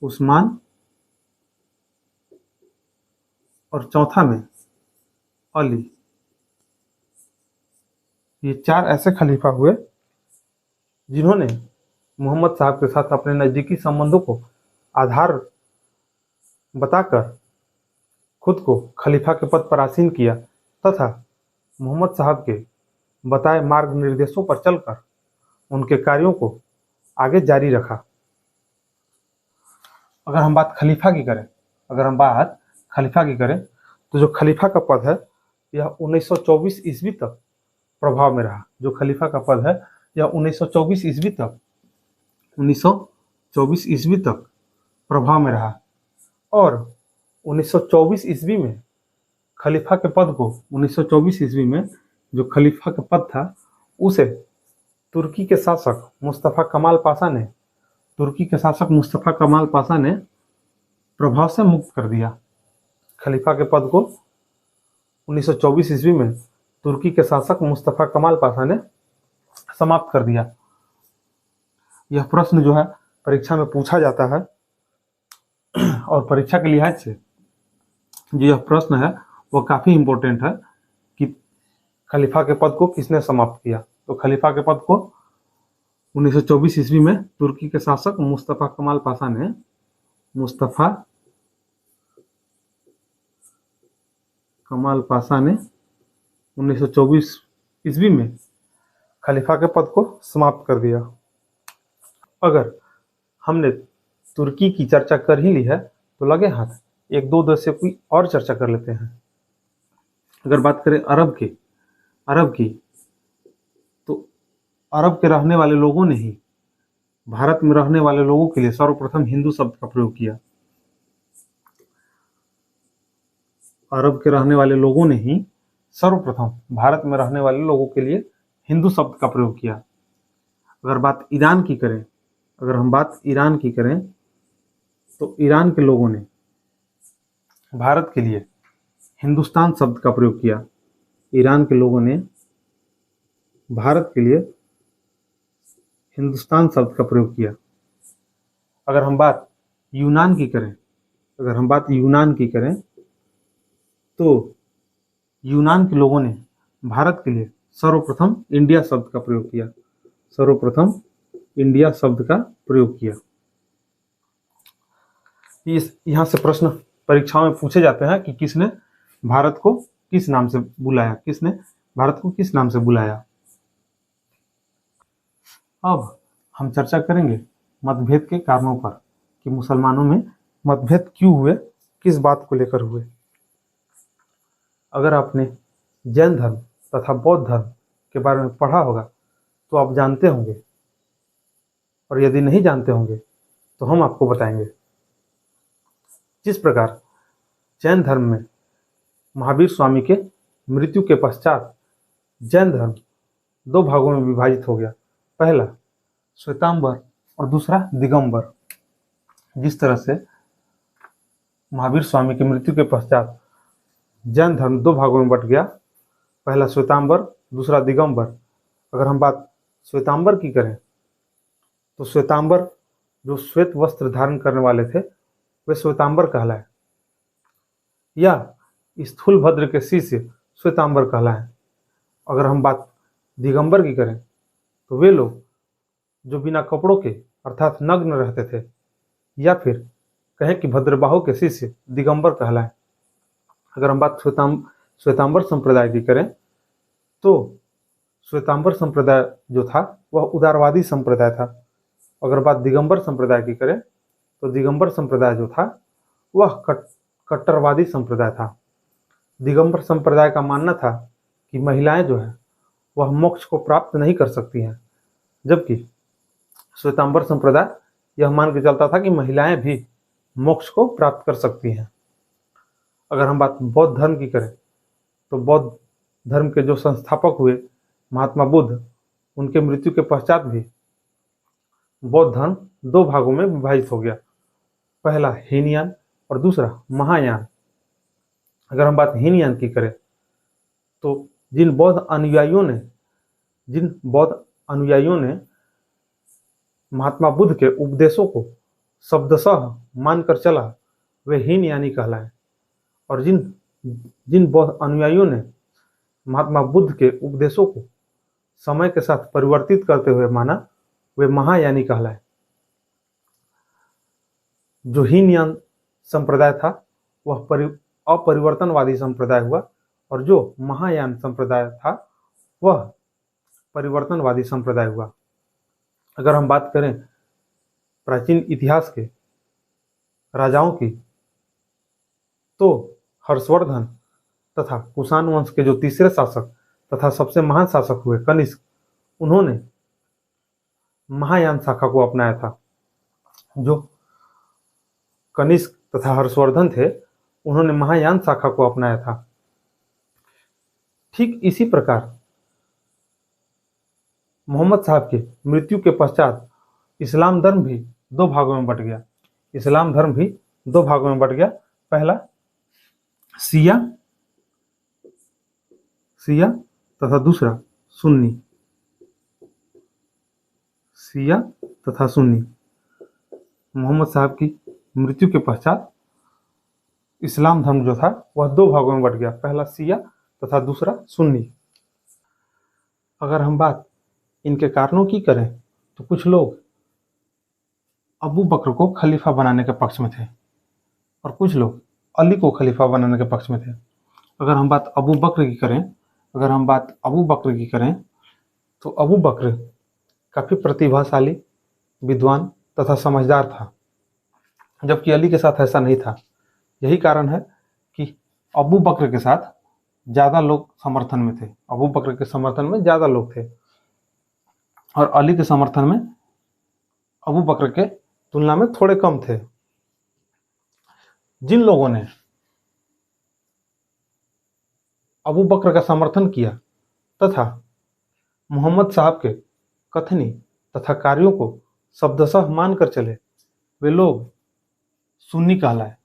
उस्मान और चौथा में अली। ये 4 ऐसे खलीफा हुए जिन्होंने मोहम्मद साहब के साथ अपने नज़दीकी संबंधों को आधार बताकर खुद को खलीफा के पद पर आसीन किया तथा मोहम्मद साहब के बताए मार्ग निर्देशों पर चलकर उनके कार्यों को आगे जारी रखा। अगर हम बात खलीफा की करें तो जो खलीफा का पद है यह 1924 ईस्वी तक प्रभाव में रहा। जो खलीफा का पद है यह 1924 ईस्वी तक प्रभाव में रहा और 1924 ईस्वी में खलीफा के पद को 1924 ईस्वी में जो खलीफा का पद था उसे तुर्की के शासक मुस्तफ़ा कमाल पाशा ने प्रभाव से मुक्त कर दिया। खलीफा के पद को 1924 ईस्वी में तुर्की के शासक मुस्तफ़ा कमाल पाशा ने समाप्त कर दिया। यह प्रश्न जो है परीक्षा में पूछा जाता है और परीक्षा के लिहाज से जो यह प्रश्न है वह काफ़ी इम्पोर्टेंट है कि खलीफा के पद को किसने समाप्त किया। तो खलीफा के पद को 1924 ईस्वी में तुर्की के शासक मुस्तफ़ा कमाल पाशा ने 1924 ईस्वी में खलीफा के पद को समाप्त कर दिया। अगर हमने तुर्की की चर्चा कर ही ली है तो लगे हाथ 1-2 देश से कोई और चर्चा कर लेते हैं। अगर बात करें अरब की तो अरब के रहने वाले लोगों ने ही भारत में रहने वाले लोगों के लिए सर्वप्रथम हिंदू शब्द का प्रयोग किया। अरब के रहने वाले लोगों ने ही सर्वप्रथम भारत में रहने वाले लोगों के लिए हिंदू शब्द का प्रयोग किया। अगर हम बात ईरान की करें तो ईरान के लोगों ने भारत के लिए हिंदुस्तान शब्द का प्रयोग किया। ईरान के लोगों ने भारत के लिए हिंदुस्तान शब्द का प्रयोग किया। अगर हम बात यूनान की करें तो यूनान के लोगों ने भारत के लिए सर्वप्रथम इंडिया शब्द का प्रयोग किया। यहाँ से प्रश्न परीक्षाओं में पूछे जाते हैं कि किसने भारत को किस नाम से बुलाया। अब हम चर्चा करेंगे मतभेद के कारणों पर कि मुसलमानों में मतभेद क्यों हुए, किस बात को लेकर हुए। अगर आपने जैन धर्म तथा बौद्ध धर्म के बारे में पढ़ा होगा तो आप जानते होंगे, और यदि नहीं जानते होंगे तो हम आपको बताएंगे। जिस प्रकार जैन धर्म में महावीर स्वामी के मृत्यु के पश्चात जैन धर्म दो भागों में विभाजित हो गया, पहला श्वेतांबर और दूसरा दिगंबर। जिस तरह से महावीर स्वामी की मृत्यु के पश्चात जैन धर्म दो भागों में बट गया, पहला श्वेतांबर, दूसरा दिगंबर। अगर हम बात श्वेतांबर की करें तो श्वेतांबर जो श्वेत वस्त्र धारण करने वाले थे वे श्वेतांबर कहलाए, या स्थूल भद्र के शिष्य श्वेतांबर कहलाए। अगर हम बात दिगंबर की करें तो वे लोग जो बिना कपड़ों के अर्थात नग्न रहते थे, या फिर कहें कि भद्रबाहु के शिष्य दिगंबर कहलाए। अगर हम बात श्वेतांबर संप्रदाय की करें तो श्वेतांबर संप्रदाय जो था वह उदारवादी संप्रदाय था। अगर बात दिगंबर संप्रदाय की करें तो दिगंबर संप्रदाय जो था वह कट्टरवादी संप्रदाय था। दिगंबर संप्रदाय का मानना था कि महिलाएं जो है वह मोक्ष को प्राप्त नहीं कर सकती हैं, जबकि श्वेतांबर संप्रदाय यह मान के चलता था कि महिलाएं भी मोक्ष को प्राप्त कर सकती हैं। अगर हम बात बौद्ध धर्म की करें तो बौद्ध धर्म के जो संस्थापक हुए महात्मा बुद्ध, उनके मृत्यु के पश्चात भी बौद्ध धर्म दो भागों में विभाजित हो गया, पहला हीनयान और दूसरा महायान। अगर हम बात हीनयान की करें तो जिन बौद्ध अनुयायियों ने महात्मा बुद्ध के उपदेशों को शब्दशः मानकर चला वे हीनयानी कहलाए, और जिन बौद्ध अनुयायियों ने महात्मा बुद्ध के उपदेशों को समय के साथ परिवर्तित करते हुए माना वे महायानी कहलाए। जो हीनयान संप्रदाय था वह अपरिवर्तनवादी संप्रदाय हुआ, और जो महायान संप्रदाय था वह परिवर्तनवादी संप्रदाय हुआ। अगर हम बात करें प्राचीन इतिहास के राजाओं की तो हर्षवर्धन तथा कुषाण वंश के जो तीसरे शासक तथा सबसे महान शासक हुए कनिष्क, उन्होंने महायान शाखा को अपनाया था। जो कनिष्क तथा हर्षवर्धन थे उन्होंने महायान शाखा को अपनाया था। ठीक इसी प्रकार मोहम्मद साहब की मृत्यु के पश्चात इस्लाम धर्म भी दो भागों में बट गया। इस्लाम धर्म भी दो भागों में बट गया, पहला शिया तथा दूसरा सुन्नी। शिया तथा सुन्नी। मोहम्मद साहब की मृत्यु के पश्चात इस्लाम धर्म जो था वह दो भागों में बट गया, पहला शिया तथा दूसरा सुन्नी। अगर हम बात इनके कारणों की करें तो कुछ लोग अबू बकर को खलीफा बनाने के पक्ष में थे और कुछ लोग अली को खलीफा बनाने के पक्ष में थे। अगर हम बात अबू बकर की करें तो अबू बकर काफ़ी प्रतिभाशाली, विद्वान तथा समझदार था, जबकि अली के साथ ऐसा नहीं था। यही कारण है कि अबू बकर के साथ ज़्यादा लोग समर्थन में थे, अबू बकर के समर्थन में ज़्यादा लोग थे, और अली के समर्थन में अबू बकर के तुलना में थोड़े कम थे। जिन लोगों ने अबू बकर का समर्थन किया तथा मोहम्मद साहब के कथनी तथा कार्यों को शब्दशः मानकर चले वे लोग सुन्नी कहलाए।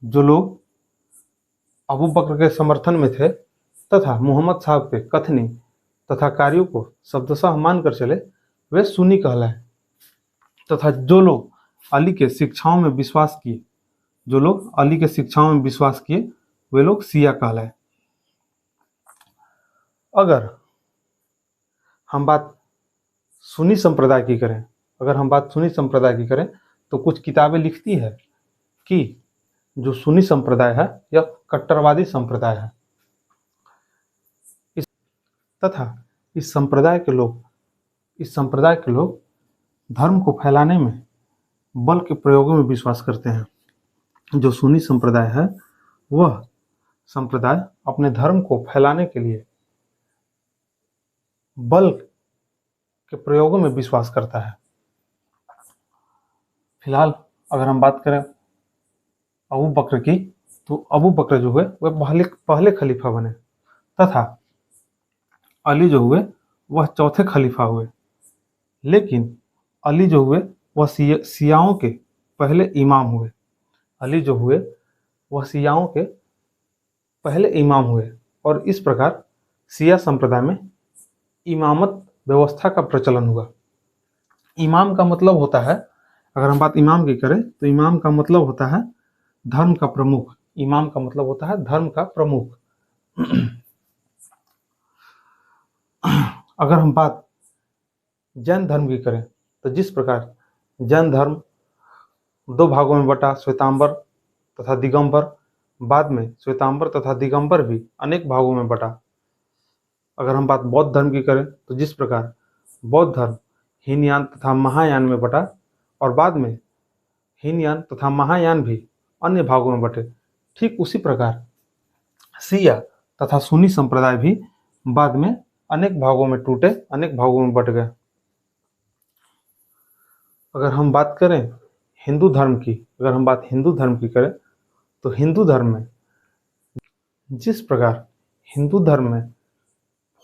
जो लोग अबू बकर के समर्थन में थे तथा मोहम्मद साहब के कथनी तथा कार्यों को शब्दशः मानकर चले वे सुन्नी कहलाए, तथा जो लोग अली के शिक्षाओं में विश्वास किए वे लोग शिया कहलाए। अगर हम बात सुन्नी संप्रदाय की करें तो कुछ किताबें लिखती है कि जो सुन्नी संप्रदाय है यह कट्टरवादी संप्रदाय है, तथा इस संप्रदाय के लोग इस संप्रदाय के लोग धर्म को फैलाने में बल के प्रयोगों में विश्वास करते हैं। जो सुन्नी संप्रदाय है वह संप्रदाय अपने धर्म को फैलाने के लिए बल के प्रयोगों में विश्वास करता है। फिलहाल अगर हम बात करें अबू बकर की, तो अबू बकर जो हुए वह पहले खलीफा बने तथा अली जो हुए वह चौथे खलीफा हुए। लेकिन अली जो हुए वह शियाओं के पहले इमाम हुए। अली जो हुए वह शियाओं के पहले इमाम हुए और इस प्रकार शिया संप्रदाय में इमामत व्यवस्था का प्रचलन हुआ। इमाम का मतलब होता है, अगर हम बात इमाम की करें तो इमाम का मतलब होता है धर्म का प्रमुख। इमाम का मतलब होता है धर्म का प्रमुख। अगर हम बात जैन धर्म की करें तो जिस प्रकार जैन धर्म दो भागों में बटा, श्वेतांबर तथा दिगंबर, बाद में श्वेतांबर तथा दिगंबर भी अनेक भागों में बटा। अगर हम बात बौद्ध धर्म की करें तो जिस प्रकार बौद्ध धर्म हीनयान तथा महायान में बटा और बाद में हीनयान तथा महायान भी अन्य भागों में बटे, ठीक उसी प्रकार शिया तथा सुन्नी संप्रदाय भी बाद में अनेक भागों में टूटे, अनेक भागों में बट गए। अगर हम बात करें हिंदू धर्म की, अगर हम बात हिंदू धर्म की करें तो हिंदू धर्म में जिस प्रकार हिंदू धर्म में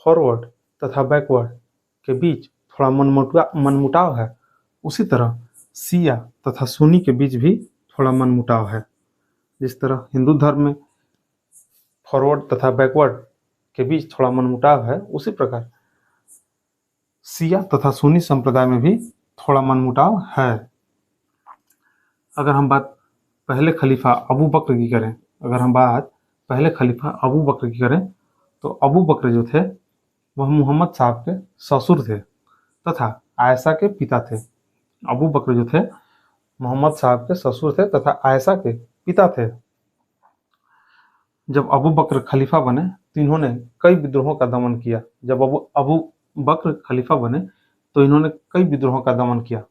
फॉरवर्ड तथा बैकवर्ड के बीच थोड़ा मनमुटाव है, उसी तरह शिया तथा सुन्नी के बीच भी थोड़ा मनमुटाव है। जिस तरह हिंदू धर्म में फॉरवर्ड तथा बैकवर्ड के बीच थोड़ा मनमुटाव है, उसी प्रकार शिया तथा सुन्नी संप्रदाय में भी थोड़ा मनमुटाव है। अगर हम बात पहले खलीफा अबू बकर की करें, अगर हम बात पहले खलीफा अबू बकर की करें तो अबू बकर जो थे वह मोहम्मद साहब के ससुर थे तथा आयशा के पिता थे। अबू बकर जो थे मोहम्मद साहब के ससुर थे तथा आयशा के पिता थे। जब अबू बकर खलीफा बने तो इन्होंने कई विद्रोहों का दमन किया। जब अबू बकर खलीफा बने तो इन्होंने कई विद्रोहों का दमन किया।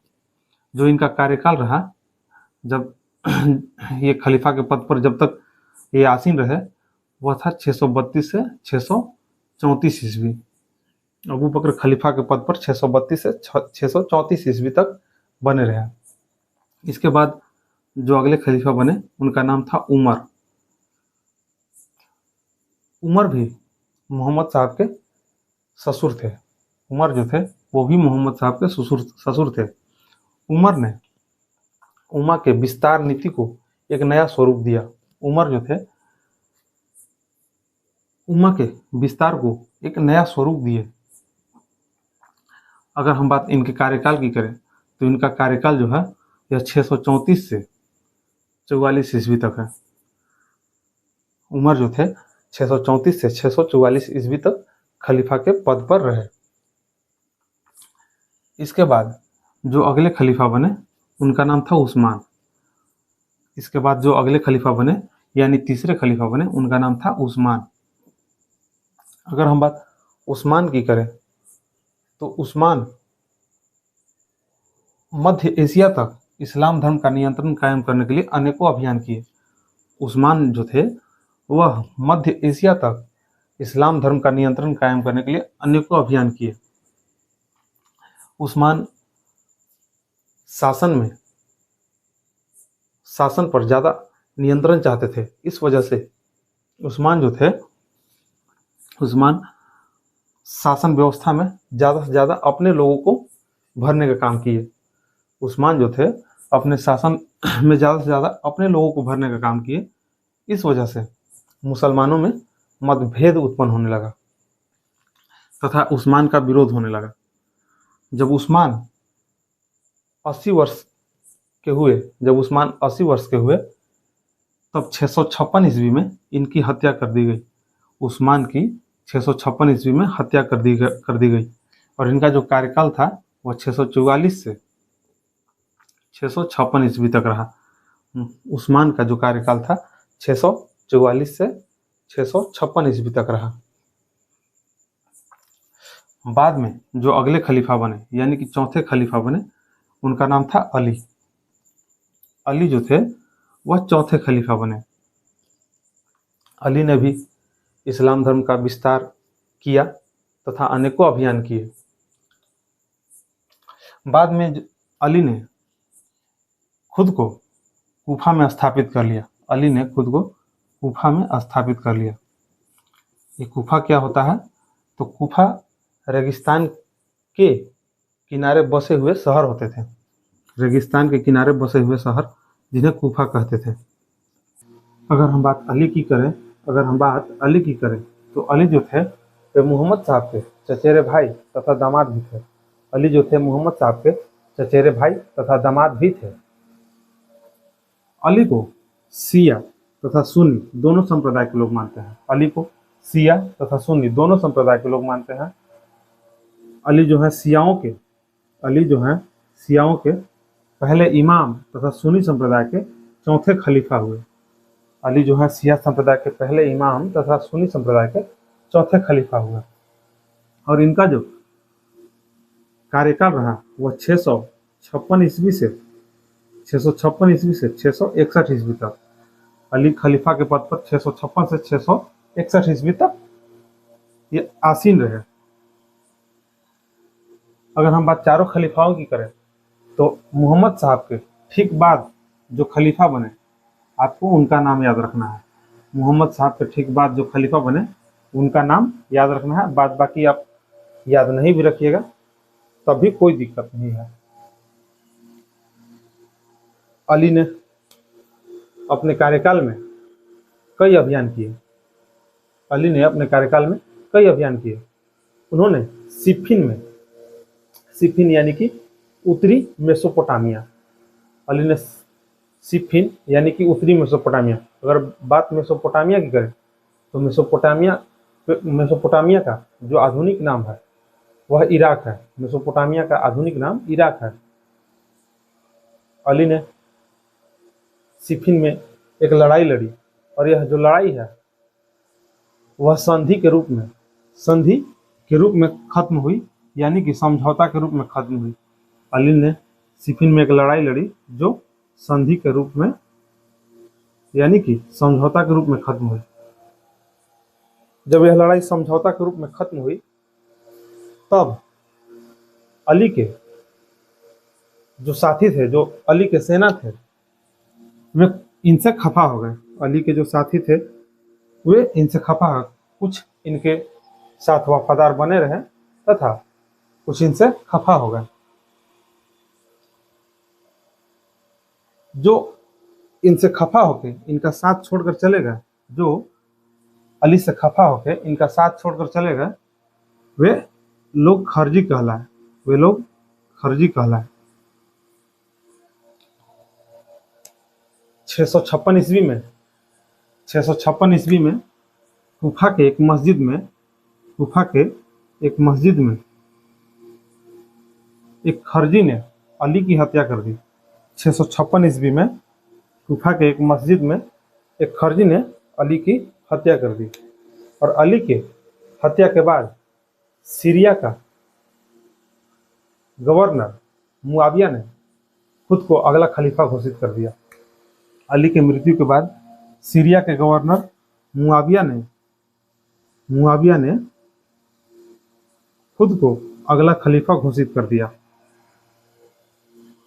जो इनका कार्यकाल रहा, जब ये खलीफा के पद पर जब तक ये आसीन रहे, वह था 632 से 634 ईस्वी। अबू बकर खलीफा के पद पर 632 से 634 ईस्वी तक बने रहे। इसके बाद जो अगले खलीफा बने उनका नाम था उमर। उमर भी मोहम्मद साहब के ससुर थे। उमर जो थे वो भी मोहम्मद साहब के ससुर थे। उमर ने उम्मा के विस्तार नीति को एक नया स्वरूप दिया। उमर जो थे उम्मा के विस्तार को एक नया स्वरूप दिए। अगर हम बात इनके कार्यकाल की करें तो इनका कार्यकाल जो है यह 634 से 44 ईस्वी तक है। उमर जो थे 634 से 644 ईस्वी तक खलीफा के पद पर रहे। इसके बाद जो अगले खलीफा बने उनका नाम था उस्मान। इसके बाद जो अगले खलीफा बने यानी तीसरे खलीफा बने उनका नाम था उस्मान। अगर हम बात उस्मान की करें तो उस्मान मध्य एशिया तक इस्लाम धर्म का नियंत्रण कायम करने के लिए अनेकों अभियान किए। उस्मान जो थे वह मध्य एशिया तक इस्लाम धर्म का नियंत्रण कायम करने के लिए अनेकों अभियान किए। उस्मान शासन पर ज़्यादा नियंत्रण चाहते थे। इस वजह से उस्मान जो थे उस्मान शासन व्यवस्था में ज़्यादा से ज़्यादा अपने लोगों को भरने का काम किए। उस्मान जो थे अपने शासन में ज़्यादा से ज़्यादा अपने लोगों को भरने का काम किए। इस वजह से मुसलमानों में मतभेद उत्पन्न होने लगा तथा उस्मान का विरोध होने लगा। जब उस्मान 80 वर्ष के हुए तब 656 ईस्वी में इनकी हत्या कर दी गई। उस्मान की 656 ईस्वी में हत्या कर दी गई और इनका जो कार्यकाल था वह 644 से 656 ईस्वी तक रहा। उस्मान का जो कार्यकाल था 644 से 656 ईस्वी तक रहा। बाद में जो अगले खलीफा बने यानी कि चौथे खलीफा बने, उनका नाम था अली। अली जो थे वह चौथे खलीफा बने। अली ने भी इस्लाम धर्म का विस्तार किया तथा अनेकों अभियान किए। बाद में अली ने खुद को कूफा में स्थापित कर लिया। अली ने खुद को कूफा में स्थापित कर लिया। ये कूफा क्या होता है? तो कूफा रेगिस्तान के किनारे बसे हुए शहर होते थे। रेगिस्तान के किनारे बसे हुए शहर जिन्हें कूफा कहते थे। अगर हम बात अली की करें तो अली जो थे वे मोहम्मद साहब के चचेरे भाई तथा दामाद भी थे। अली जो थे मोहम्मद साहब के चचेरे भाई तथा दामाद भी थे। अली को शिया तथा सुन्नी दोनों संप्रदाय के लोग मानते हैं। अली को शिया तथा सुन्नी दोनों संप्रदाय के लोग मानते हैं। अली जो है शियाओं के पहले इमाम तथा सुन्नी संप्रदाय के चौथे खलीफा हुए। अली जो है शिया संप्रदाय के पहले इमाम तथा सुन्नी संप्रदाय के चौथे खलीफा हुए। और इनका जो कार्यकाल रहा वह 656 ईस्वी से 661 ईस्वी तक। अली खलीफा के पद पर 656 से 661 ईस्वी तक ये आसीन रहे। अगर हम बात चारों खलीफाओं की करें तो मोहम्मद साहब के ठीक बाद जो खलीफा बने, आपको उनका नाम याद रखना है। मोहम्मद साहब के ठीक बाद जो खलीफा बने उनका नाम याद रखना है। बाद बाकी आप याद नहीं भी रखिएगा तब भी कोई दिक्कत नहीं है। अली ने अपने कार्यकाल में कई अभियान किए। उन्होंने सिफिन यानी कि उत्तरी मेसोपोटामिया, अगर बात मेसोपोटामिया की करें तो मेसोपोटामिया का जो आधुनिक नाम है वह इराक है। मेसोपोटामिया का आधुनिक नाम इराक है। अली ने सिफिन में एक लड़ाई लड़ी और यह जो लड़ाई है वह संधि के रूप में खत्म हुई, यानी कि समझौता के रूप में खत्म हुई। अली ने सिफिन में एक लड़ाई लड़ी जो संधि के रूप में यानी कि समझौता के रूप में खत्म हुई। जब यह लड़ाई समझौता के रूप में खत्म हुई तब अली के जो साथी थे, जो अली के सेना थे, वे इनसे खफा हो गए। अली के जो साथी थे वे इनसे खफा हो, कुछ इनके साथ वफादार बने रहे तथा कुछ इनसे खफा हो गए। जो इनसे खफा होके इनका साथ छोड़कर चले गए, जो अली से खफा होके इनका साथ छोड़कर चले गए, वे लोग खर्जी कहलाए। 656 ईस्वी में कूफा के एक मस्जिद में एक खर्जी ने अली की हत्या कर दी। 656 ईस्वी में कूफा के एक मस्जिद में एक खर्जी ने अली की हत्या कर दी और अली के हत्या के बाद सीरिया का गवर्नर मुआविया ने खुद को अगला खलीफा घोषित कर दिया। अली के मृत्यु के बाद सीरिया के गवर्नर मुआविया ने खुद को अगला खलीफा घोषित कर दिया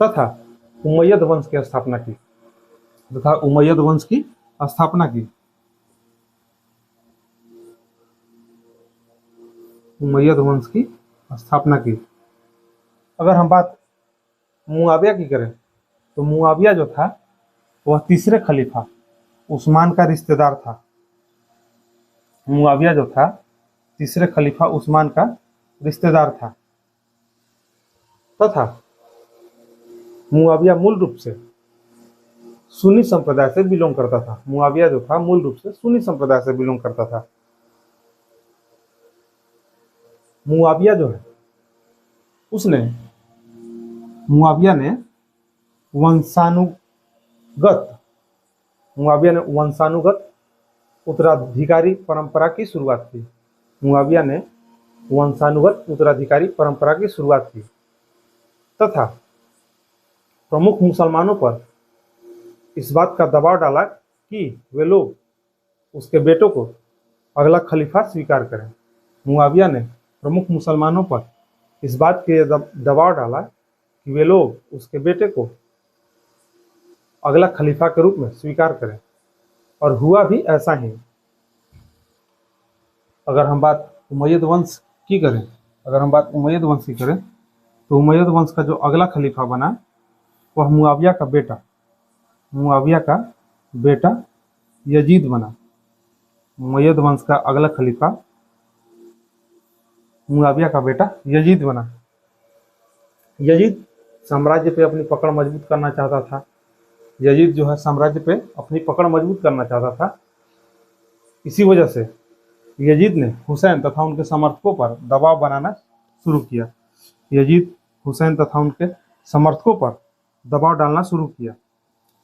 तथा उमय्यद वंश की स्थापना की। अगर हम बात मुआविया की करें तो मुआविया जो था वह तीसरे खलीफा उस्मान का रिश्तेदार था। तथा मुआविया मूल रूप से सुन्नी संप्रदाय से बिलोंग करता था। मुआविया जो है मुआविया ने वंशानुगत उत्तराधिकारी परंपरा की शुरुआत की। मुआविया ने वंशानुगत उत्तराधिकारी परंपरा की शुरुआत की तथा प्रमुख मुसलमानों पर इस बात का दबाव डाला कि वे लोग उसके बेटों को अगला खलीफा स्वीकार करें। मुआविया ने प्रमुख मुसलमानों पर इस बात के दबाव डाला कि वे लोग उसके बेटे को अगला खलीफा के रूप में स्वीकार करें, और हुआ भी ऐसा ही। अगर हम बात उमैयद वंश की करें तो उमैयद वंश का जो अगला खलीफा बना वह मुआविया का बेटा यजीद बना। उमैयद वंश का अगला खलीफा मुआविया का बेटा यजीद बना। यजीद साम्राज्य पे अपनी पकड़ मजबूत करना चाहता था। यजीद जो है साम्राज्य पे अपनी पकड़ मजबूत करना चाहता था। इसी वजह से यजीद ने हुसैन तथा उनके समर्थकों पर दबाव बनाना शुरू किया। यजीद हुसैन तथा उनके समर्थकों पर दबाव डालना शुरू किया।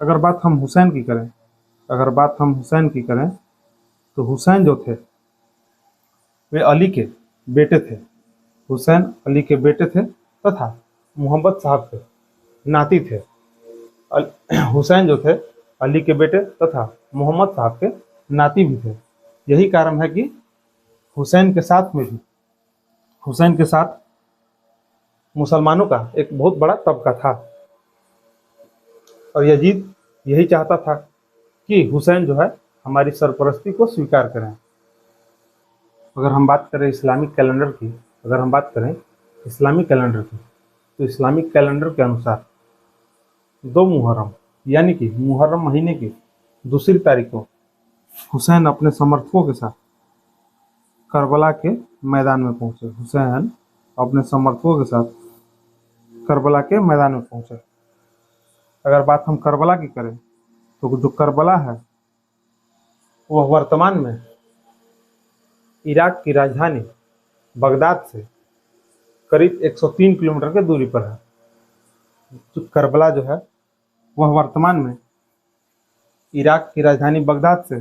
अगर बात हम हुसैन की करें तो हुसैन जो थे वे अली के बेटे थे। हुसैन अली के बेटे थे तथा मोहम्मद साहब के नाती थे। हुसैन जो थे अली के बेटे तथा मोहम्मद साहब के नाती भी थे। यही कारण है कि हुसैन के साथ मुसलमानों का एक बहुत बड़ा तबका था, और यजीद यही चाहता था कि हुसैन जो है हमारी सरपरस्ती को स्वीकार करें। अगर हम बात करें इस्लामिक कैलेंडर की तो इस्लामिक कैलेंडर के अनुसार 2 मुहर्रम यानी कि मुहर्रम महीने की दूसरी तारीख को हुसैन अपने समर्थकों के साथ करबला के मैदान में पहुंचे। अगर बात हम करबला की करें तो जो करबला है वह वर्तमान में इराक की राजधानी बगदाद से करीब 103 किलोमीटर की दूरी पर है। जो करबला जो है वह वर्तमान में इराक की राजधानी बगदाद से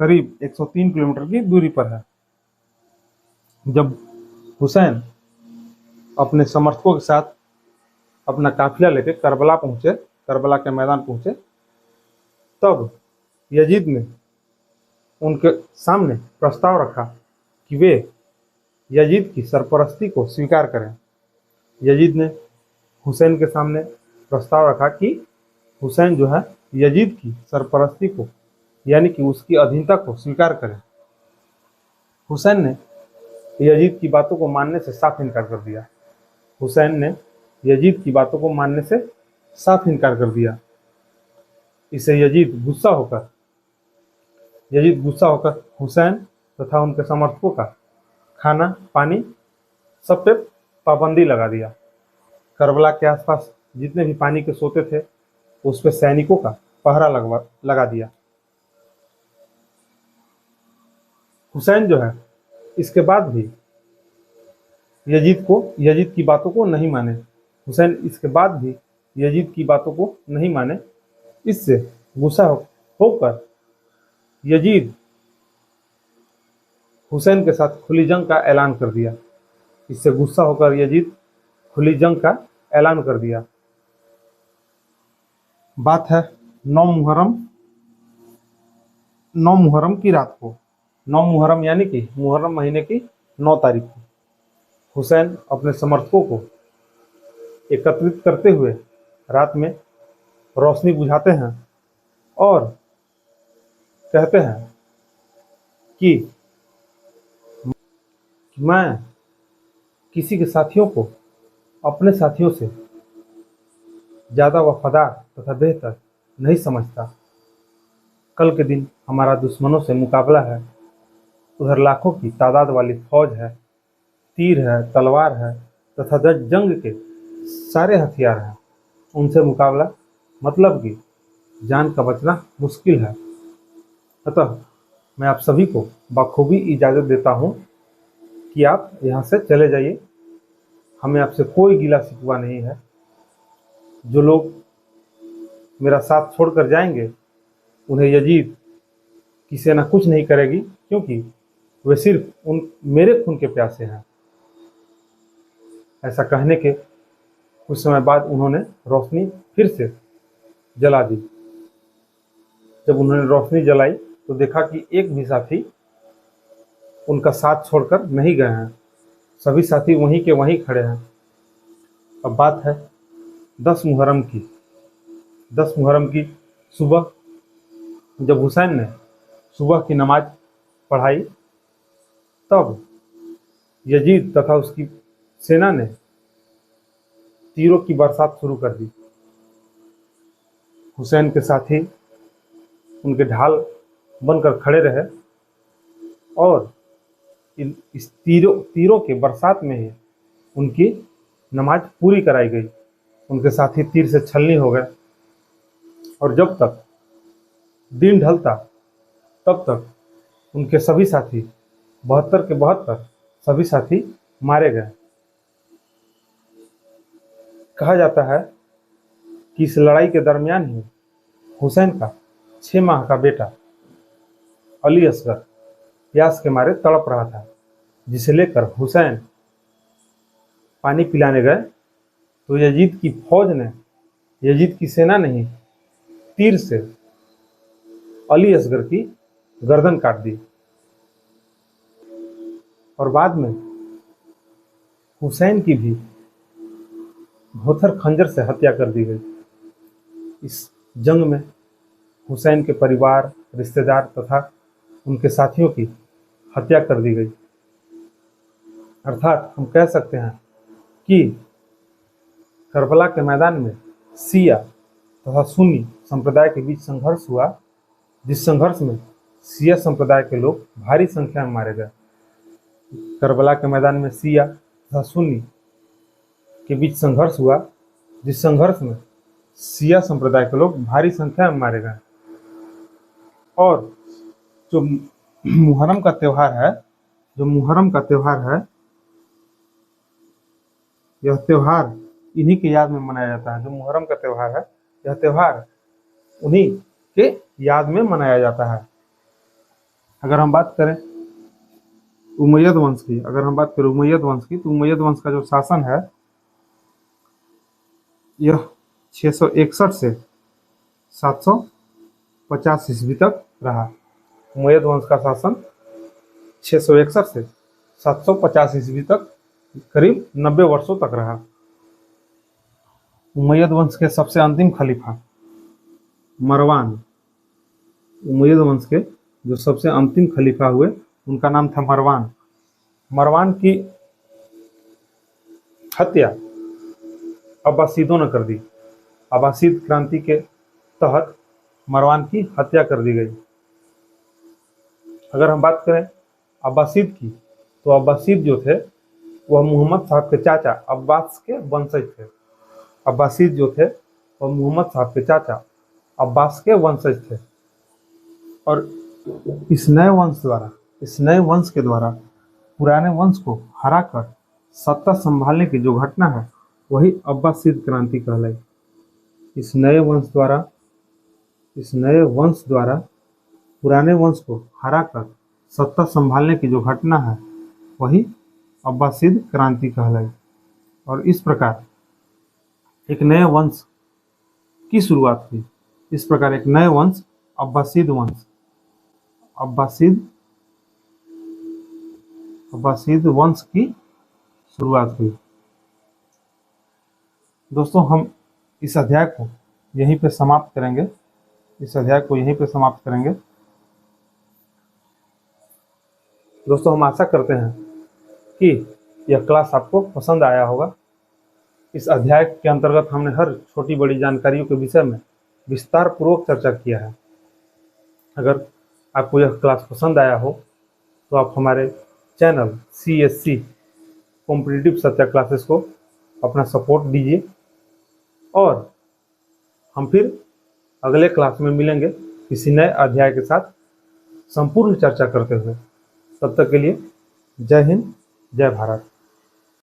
करीब 103 किलोमीटर की दूरी पर है। जब हुसैन अपने समर्थकों के साथ अपना काफिला लेकर करबला के मैदान पहुंचे, तब यजीद ने उनके सामने प्रस्ताव रखा कि वे यजीद की सरपरस्ती को स्वीकार करें। यजीद ने हुसैन के सामने प्रस्ताव रखा कि हुसैन जो है यजीद की सरपरस्ती को यानी कि उसकी अधीनता को स्वीकार करें। हुसैन ने यजीद की बातों को मानने से साफ इनकार कर दिया। इससे यजीद गुस्सा होकर हुसैन तथा उनके समर्थकों का खाना पानी सब पे पाबंदी लगा दिया। करबला के आसपास जितने भी पानी के सोते थे उस पे सैनिकों का पहरा लगा दिया। हुसैन जो है इसके बाद भी यजीद की बातों को नहीं माने। इससे गुस्सा होकर यजीद हुसैन के साथ खुली जंग का ऐलान कर दिया। बात है 9 मुहर्रम की रात को। 9 मुहर्रम यानी कि मुहर्रम महीने की 9 तारीख को हुसैन अपने समर्थकों को एकत्रित करते हुए रात में रोशनी बुझाते हैं और कहते हैं कि मैं किसी के साथियों को अपने साथियों से ज़्यादा वफादार तथा बेहतर नहीं समझता। कल के दिन हमारा दुश्मनों से मुकाबला है। उधर लाखों की तादाद वाली फौज है, तीर है, तलवार है तथा जंग के सारे हथियार हैं। उनसे मुकाबला मतलब कि जान का बचना मुश्किल है। अतः मैं आप सभी को बखूबी इजाज़त देता हूँ कि आप यहाँ से चले जाइए। हमें आपसे कोई गिला शिकवा नहीं है। जो लोग मेरा साथ छोड़कर जाएंगे उन्हें यजीद की सेना कुछ नहीं करेगी, क्योंकि वे सिर्फ मेरे खून के प्यासे हैं। ऐसा कहने के कुछ समय बाद उन्होंने रोशनी फिर से जला दी। जब उन्होंने रोशनी जलाई तो देखा कि एक भी साथी उनका साथ छोड़कर नहीं गए हैं, सभी साथी वहीं के वहीं खड़े हैं। अब बात है 10 मुहर्रम की। 10 मुहर्रम की सुबह जब हुसैन ने सुबह की नमाज पढ़ाई, तब यजीद तथा उसकी सेना ने तीरों की बरसात शुरू कर दी। हुसैन के साथी उनके ढाल बनकर खड़े रहे और इस तीरों के बरसात में ही उनकी नमाज पूरी कराई गई। उनके साथी तीर से छलनी हो गए और जब तक दिन ढलता तब तक उनके सभी साथी 72 के 72 सभी साथी मारे गए। कहा जाता है कि इस लड़ाई के दरमियान ही हुसैन का 6 माह का बेटा अली असगर प्यास के मारे तड़प रहा था, जिसे लेकर हुसैन पानी पिलाने गए तो यजीद की सेना ने ही तीर से अली असगर की गर्दन काट दी और बाद में हुसैन की भी भोथर खंजर से हत्या कर दी गई। इस जंग में हुसैन के परिवार, रिश्तेदार तथा उनके साथियों की हत्या कर दी गई। अर्थात हम कह सकते हैं कि करबला के मैदान में शिया तथा सुन्नी संप्रदाय के बीच संघर्ष हुआ, जिस संघर्ष में शिया संप्रदाय के लोग भारी संख्या में मारे गए। करबला के मैदान में शिया तथा सुन्नी के बीच संघर्ष हुआ, जिस संघर्ष में शिया संप्रदाय के लोग भारी संख्या में मारे गए। और जो मुहर्रम का त्यौहार है, यह त्यौहार इन्हीं के याद में मनाया जाता है। जो मुहर्रम का त्यौहार है, यह त्यौहार उन्हीं के याद में मनाया जाता है। अगर हम बात करें उमैयद वंश की, तो उमैयद वंश का जो शासन है, यह 661 से 750 ईस्वी तक रहा। उमैयद वंश का शासन 661 से 750 ईस्वी तक करीब 90 वर्षों तक रहा। उमैयद वंश के सबसे अंतिम खलीफा मरवान, उमैयद वंश के जो सबसे अंतिम खलीफा हुए उनका नाम था मरवान। मरवान की हत्या अब्बासीदों ने कर दी। अब्बासीद क्रांति के तहत मरवान की हत्या कर दी गई। अगर हम बात करें अब्बासीद की, तो अब्बासीद जो थे वह मोहम्मद साहब के चाचा अब्बास के वंशज थे। अब्बासीद जो थे वह मोहम्मद साहब के चाचा अब्बास के वंशज थे। और इस नए वंश के द्वारा पुराने वंश को हराकर सत्ता संभालने की जो घटना है, वही अब्बासीद क्रांति कहलाई। इस नए वंश द्वारा पुराने वंश को हराकर सत्ता संभालने की जो घटना है, वही अब्बासीद क्रांति कहलाई। और इस प्रकार एक नए वंश की शुरुआत हुई। इस प्रकार एक नए वंश अब्बासीद वंश की शुरुआत हुई। दोस्तों, हम इस अध्याय को यहीं पे समाप्त करेंगे। दोस्तों, हम आशा करते हैं कि यह क्लास आपको पसंद आया होगा। इस अध्याय के अंतर्गत हमने हर छोटी बड़ी जानकारियों के विषय में विस्तार पूर्वक चर्चा किया है। अगर आपको यह क्लास पसंद आया हो तो आप हमारे channel CSC competitive Satya classes को अपना सपोर्ट दीजिए और हम फिर अगले क्लास में मिलेंगे किसी नए अध्याय के साथ संपूर्ण चर्चा करते हुए। तब तक के लिए जय हिंद, जय भारत।